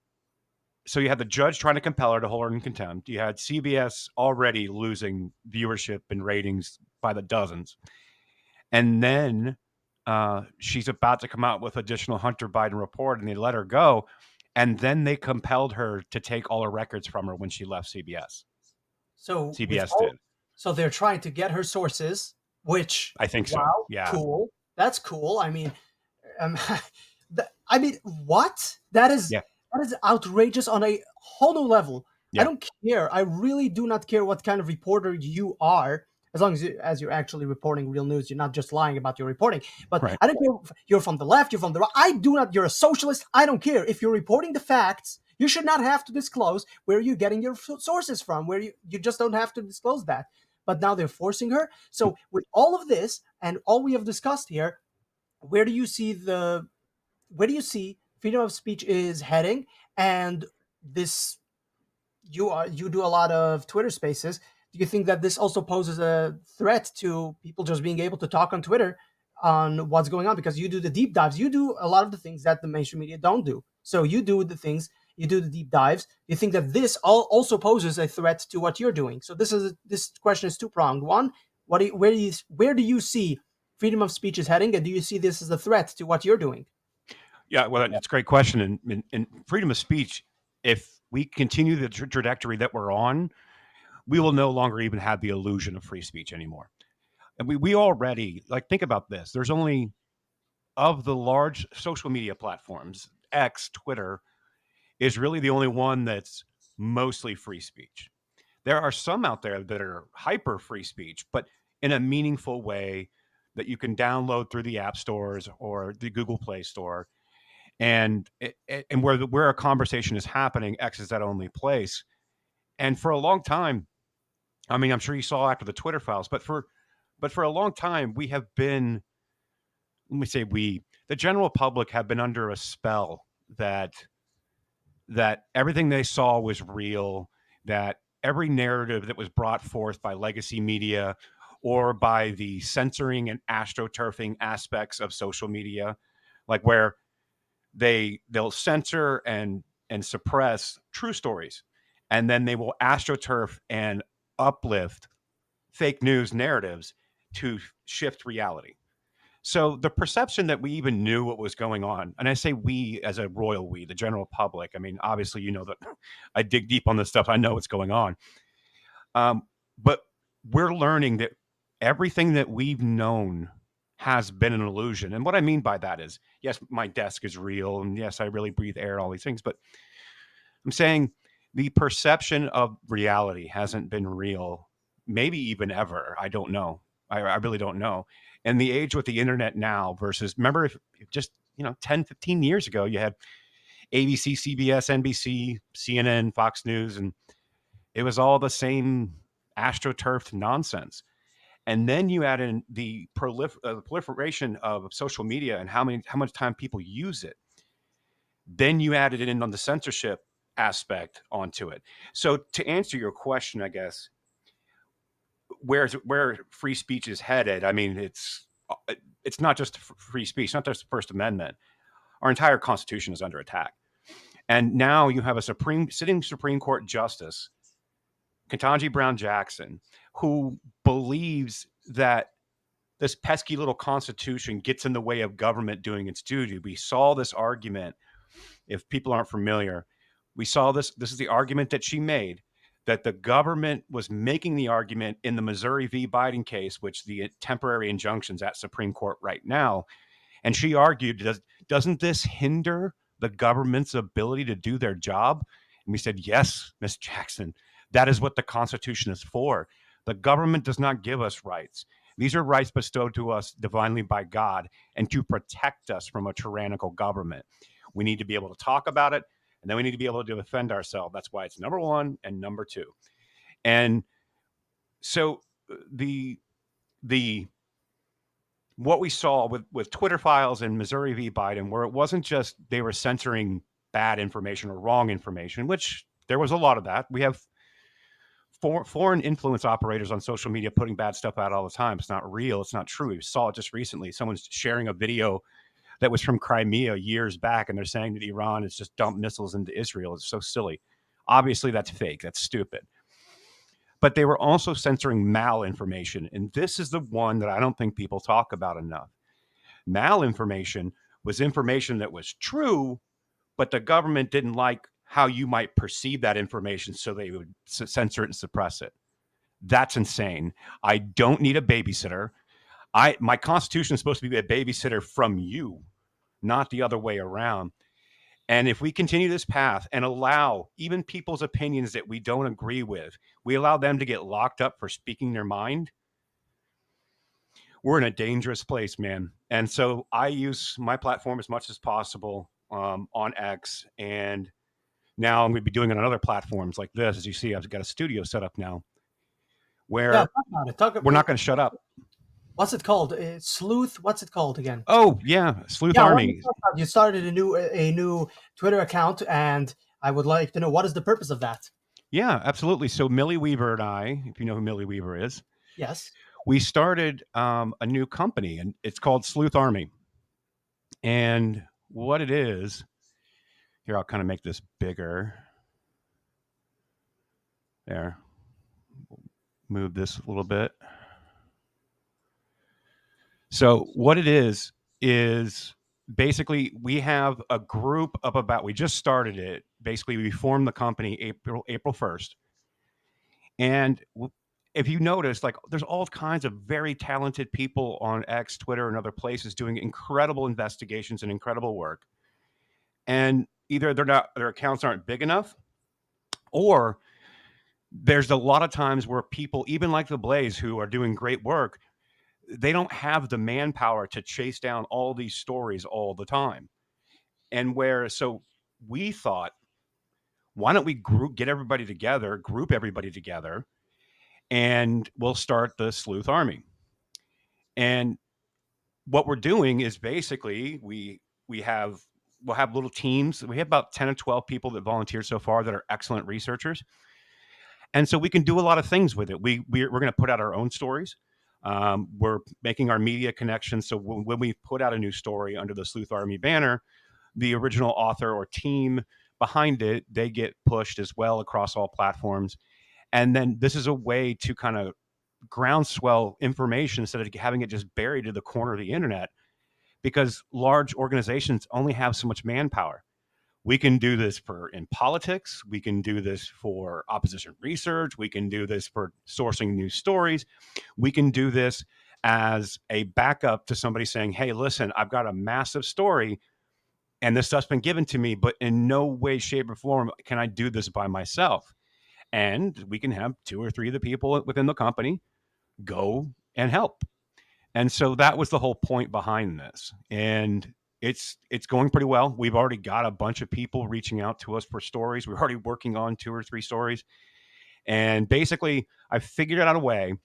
so you had the judge trying to compel her to hold her in contempt. You had CBS already losing viewership and ratings by the dozens. And then she's about to come out with additional Hunter Biden report, and they let her go. And then they compelled her to take all her records from her when she left CBS. So CBS did. So they're trying to get her sources, which I think so. wow, Yeah. cool. That's cool. I mean, what? That is outrageous on a whole new level. Yeah. I don't care. I really do not care what kind of reporter you are, as long as you're actually reporting real news. You're not just lying about your reporting. But Right. I don't care if you're from the left, you're from the right. I do not. You're a socialist. I don't care. If you're reporting the facts, you should not have to disclose where you're getting your sources from. Where you just don't have to disclose that. But now they're forcing her. So with all of this and all we have discussed here, where do you see freedom of speech is heading? And this, you do a lot of Twitter Spaces. Do you think that this also poses a threat to people just being able to talk on Twitter on what's going on? Because you do the deep dives, you do a lot of the things that the mainstream media don't do. So you do the deep dives. You think that this also poses a threat to what you're doing? So this question is two pronged. One, where do you see freedom of speech is heading, and do you see this as a threat to what you're doing? Yeah, well, it's a great question. And freedom of speech, if we continue the trajectory that we're on, we will no longer even have the illusion of free speech anymore. And we already, like, think about this. There's only, of the large social media platforms, X, Twitter, is really the only one that's mostly free speech. There are some out there that are hyper free speech, but in a meaningful way that you can download through the app stores or the Google Play Store. And where a conversation is happening, X is that only place. And for a long time, I mean, I'm sure you saw after the Twitter files, but for a long time, we have been, let me say the general public have been under a spell that everything they saw was real, that every narrative that was brought forth by legacy media or by the censoring and astroturfing aspects of social media, like where they'll censor and suppress true stories, and then they will astroturf and uplift fake news narratives to shift reality. So the perception that we even knew what was going on, and I say we as a royal we, the general public. I mean, obviously, you know that I dig deep on this stuff. I know what's going on. But we're learning that everything that we've known has been an illusion. And what I mean by that is, yes, my desk is real, and yes, I really breathe air, all these things. But I'm saying the perception of reality hasn't been real, maybe even ever. I don't know. I really don't know. And the age with the internet now versus, remember, if just 10, 15 years ago, you had ABC, CBS, NBC, CNN, Fox News, and it was all the same astroturfed nonsense. And then you add in the proliferation of social media and how much time people use it. Then you added it in on the censorship aspect onto it. So to answer your question, I guess where free speech is headed. I mean, it's not just free speech, not just the First Amendment. Our entire Constitution is under attack, and now you have a sitting Supreme Court justice, Ketanji Brown Jackson, who believes that this pesky little Constitution gets in the way of government doing its duty. We saw this argument. If people aren't familiar, we saw this. This is the argument that she made, that the government was making the argument in the Missouri v. Biden case, which the temporary injunctions at Supreme Court right now. And she argued, doesn't this hinder the government's ability to do their job? And we said, yes, Miss Jackson, that is what the Constitution is for. The government does not give us rights. These are rights bestowed to us divinely by God and to protect us from a tyrannical government. We need to be able to talk about it, and then we need to be able to defend ourselves. That's why it's number one and number two. And so the what we saw with Twitter files in Missouri v. Biden, where it wasn't just they were censoring bad information or wrong information, which there was a lot of that. We have foreign influence operators on social media putting bad stuff out all the time. It's not real. It's not true. We saw it just recently. Someone's sharing a video that was from Crimea years back, and they're saying that Iran has just dumped missiles into Israel. It's so silly. Obviously, that's fake. That's stupid. But they were also censoring malinformation. And this is the one that I don't think people talk about enough. Malinformation was information that was true, but the government didn't like how you might perceive that information, so they would censor it and suppress it. That's insane. I don't need a babysitter. My Constitution is supposed to be a babysitter from you, not the other way around. And if we continue this path and allow even people's opinions that we don't agree with, we allow them to get locked up for speaking their mind, we're in a dangerous place, man. And so I use my platform as much as possible on X. And now I'm going to be doing it on other platforms like this. As you see, I've got a studio set up now where Yeah, talk about it. we're not going to shut up. What's it called? Sleuth. What's it called again? Oh, yeah. Sleuth Yeah, Army. you started a new Twitter account, and I would like to know, what is the purpose of that? Yeah, absolutely. So Millie Weaver and I, if you know who Millie Weaver is, Yes. we started a new company, and it's called Sleuth Army. And what it is, here, I'll kind of make this bigger. There. Move this a little bit. So what it is basically we have a group of we just started it. Basically, we formed the company April 1st. And if you notice, like, there's all kinds of very talented people on X, Twitter, and other places doing incredible investigations and incredible work. And either their accounts aren't big enough, or there's a lot of times where people, even like the Blaze, who are doing great work, they don't have the manpower to chase down all these stories all the time. And so we thought, why don't we group everybody together, and we'll start the Sleuth Army. And what we're doing is basically we'll have little teams. We have about 10 or 12 people that volunteered so far that are excellent researchers. And so we can do a lot of things with it. We're going to put out our own stories. We're making our media connections. So when we put out a new story under the Sleuth Army banner, the original author or team behind it, they get pushed as well across all platforms. And then this is a way to kind of groundswell information instead of having it just buried to the corner of the internet, because large organizations only have so much manpower. We can do this in politics. We can do this for opposition research. We can do this for sourcing news stories. We can do this as a backup to somebody saying, hey, listen, I've got a massive story and this stuff's been given to me, but in no way, shape, or form can I do this by myself. And we can have 2 or 3 of the people within the company go and help. And so that was the whole point behind this. And it's going pretty well. We've already got a bunch of people reaching out to us for stories. We're already working on 2 or 3 stories. And basically, I figured out a way.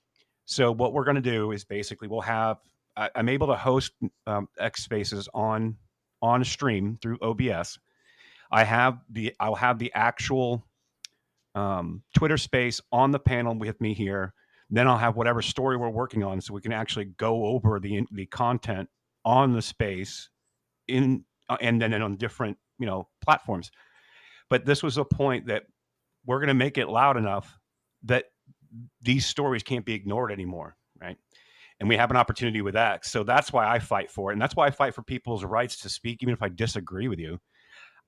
So what we're going to do is basically we'll have I'm able to host X Spaces on stream through OBS. I'll have the actual Twitter space on the panel with me here. Then I'll have whatever story we're working on, so we can actually go over the content on the space in and then on different platforms. But this was a point that we're going to make it loud enough that these stories can't be ignored anymore, right? And we have an opportunity with that. So that's why I fight for it, and that's why I fight for people's rights to speak, even if I disagree with you.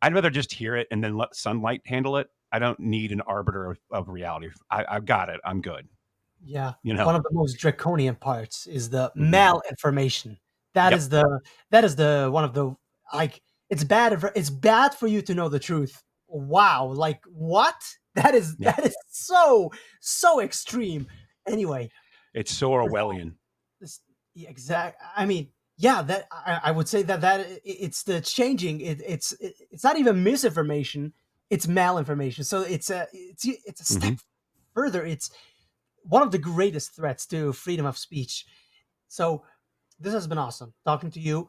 I'd rather just hear it and then let sunlight handle it. I don't need an arbiter of reality. I've got it. I'm good. Yeah. You know. One of the most draconian parts is the Mhm. malinformation. That is the one of the, like, it's bad for you to know the truth. Wow. Like, what? Yeah. That is so extreme. Anyway, It's so Orwellian. this exact, I mean, yeah, that I would say that it's the changing. It's not even misinformation. It's malinformation. So it's a step Mhm. further. It's one of the greatest threats to freedom of speech. So this has been awesome talking to you,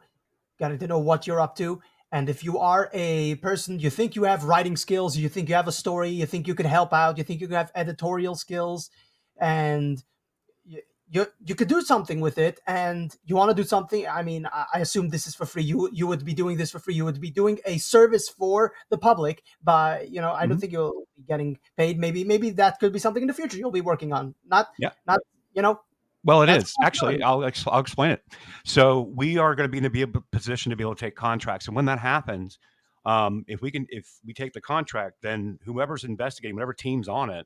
getting to know what you're up to. And if you are a person, you think you have writing skills, you think you have a story, you think you could help out, you think you could have editorial skills, and you could do something with it, and you want to do something. I mean, I assume this is for free. You would be doing this for free. You would be doing a service for the public, but I don't Mhm. think you'll be getting paid. Maybe that could be something in the future you'll be working on. Yeah. Not you know Well, it that's is actually. I'll explain it. So we are going to be in a position to be able to take contracts, and when that happens, if we take the contract, then whoever's investigating, whatever team's on it,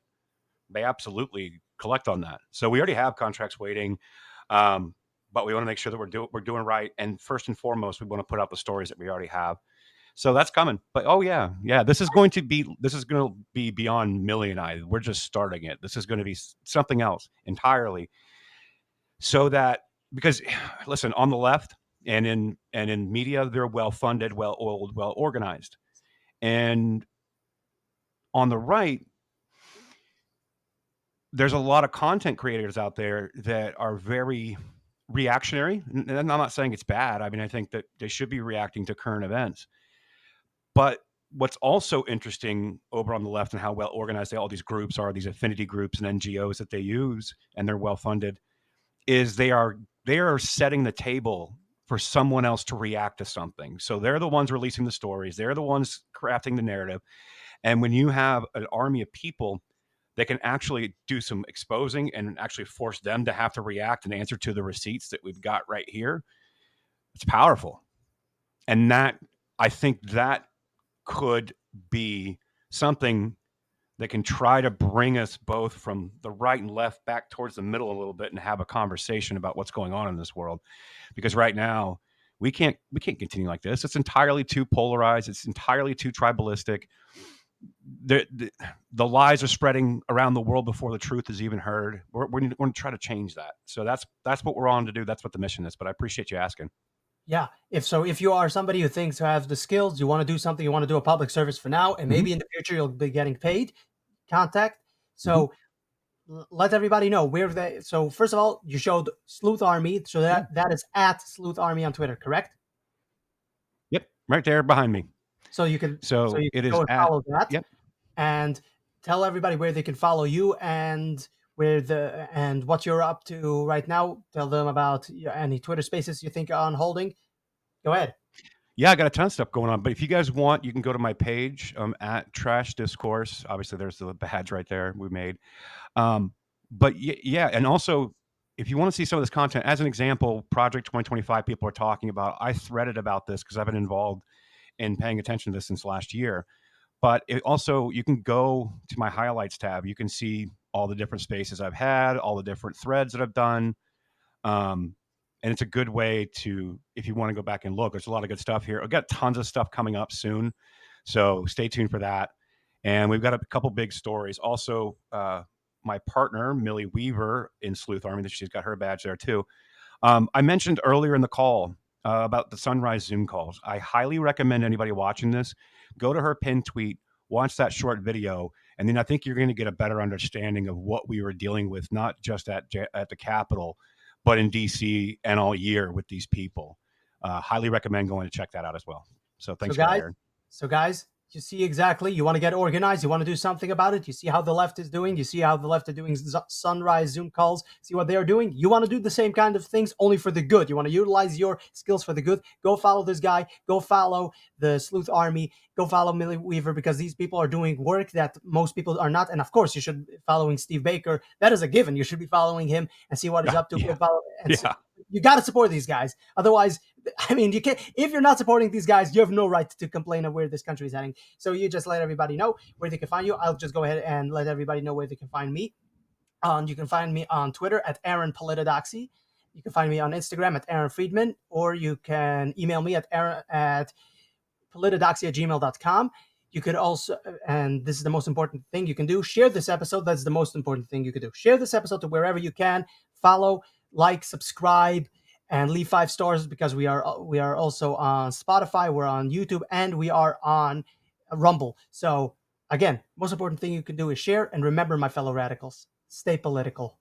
they absolutely collect on that. So we already have contracts waiting, but we want to make sure that we're doing right. And first and foremost, we want to put out the stories that we already have. So that's coming. But oh yeah, this is going to be beyond Millie and I. We're just starting it. This is going to be something else entirely. So that because listen, on the left and in media, they're well funded, well oiled, well organized, and on the right, there's a lot of content creators out there that are very reactionary. And I'm not saying it's bad. I mean, I think that they should be reacting to current events. But what's also interesting over on the left and how well organized all these groups are, these affinity groups and NGOs that they use, and they're well funded, is they are setting the table for someone else to react to something. So they're the ones releasing the stories. They're the ones crafting the narrative. And when you have an army of people they can actually do some exposing and actually force them to have to react and answer to the receipts that we've got right here. It's powerful. And that, I think that could be something that can try to bring us both from the right and left back towards the middle a little bit and have a conversation about what's going on in this world. Because right now we can't continue like this. It's entirely too polarized. It's entirely too tribalistic. The lies are spreading around the world before the truth is even heard. We're going to try to change that. So that's what we're on to do. That's what the mission is. But I appreciate you asking. Yeah. If you are somebody who thinks you have the skills, you want to do something, you want to do a public service for now, and maybe in the future you'll be getting paid, contact. Mm-hmm. So let everybody know where they. So first of all, you showed Sleuth Army, so that is at Sleuth Army on Twitter, correct? Yep, right there behind me. So you can It is go and at follow that, yep. and tell everybody where they can follow you and and what you're up to right now. Tell them about any Twitter Spaces you think on holding. Go ahead. Yeah, I got a ton of stuff going on. But if you guys want, you can go to my page at Trash Discourse. Obviously, there's the badge right there we made. But yeah, and also if you want to see some of this content, as an example, Project 2025 people are talking about. I threaded about this because I've been involved in paying attention to this since last year. But it also, you can go to my highlights tab. You can see all the different spaces I've had, all the different threads that I've done. And it's a good way to, if you want to go back and look, there's a lot of good stuff here. I've got tons of stuff coming up soon. So stay tuned for that. And we've got a couple big stories. Also, my partner, Millie Weaver in Sleuth Army, she's got her badge there too. I mentioned earlier in the call about the Sunrise Zoom calls. I highly recommend anybody watching this, go to her pinned tweet, watch that short video, and then I think you're going to get a better understanding of what we were dealing with, not just at the Capitol, but in DC and all year with these people. Highly recommend going to check that out as well. So thanks for that, Aaron. So guys, you see exactly, you want to get organized, you want to do something about it, you see how the left is doing, you see how the left are doing Sunrise Zoom calls, see what they're doing. You want to do the same kind of things, only for the good. You want to utilize your skills for the good. Go follow this guy, go follow the Sleuth Army, go follow Millie Weaver, because these people are doing work that most people are not. And of course, you should be following Steve Baker. That is a given. You should be following him and see what he's up to. Yeah. Go follow, and Yeah. you got to support these guys. Otherwise, I mean, you can't. If you're not supporting these guys, you have no right to complain of where this country is heading. So you just let everybody know where they can find you. I'll just go ahead and let everybody know where they can find me. You can find me on Twitter at Aaron Politidoxy. You can find me on Instagram at Aaron Friedman, or you can email me at politidoxy@gmail.com. You could also, and this is the most important thing you can do, share this episode. That's the most important thing you could do. Share this episode to wherever you can. Follow, like, subscribe, and leave 5 stars, because we are also on Spotify, we're on YouTube, and we are on Rumble. So again, most important thing you can do is share, and remember, my fellow radicals, stay political.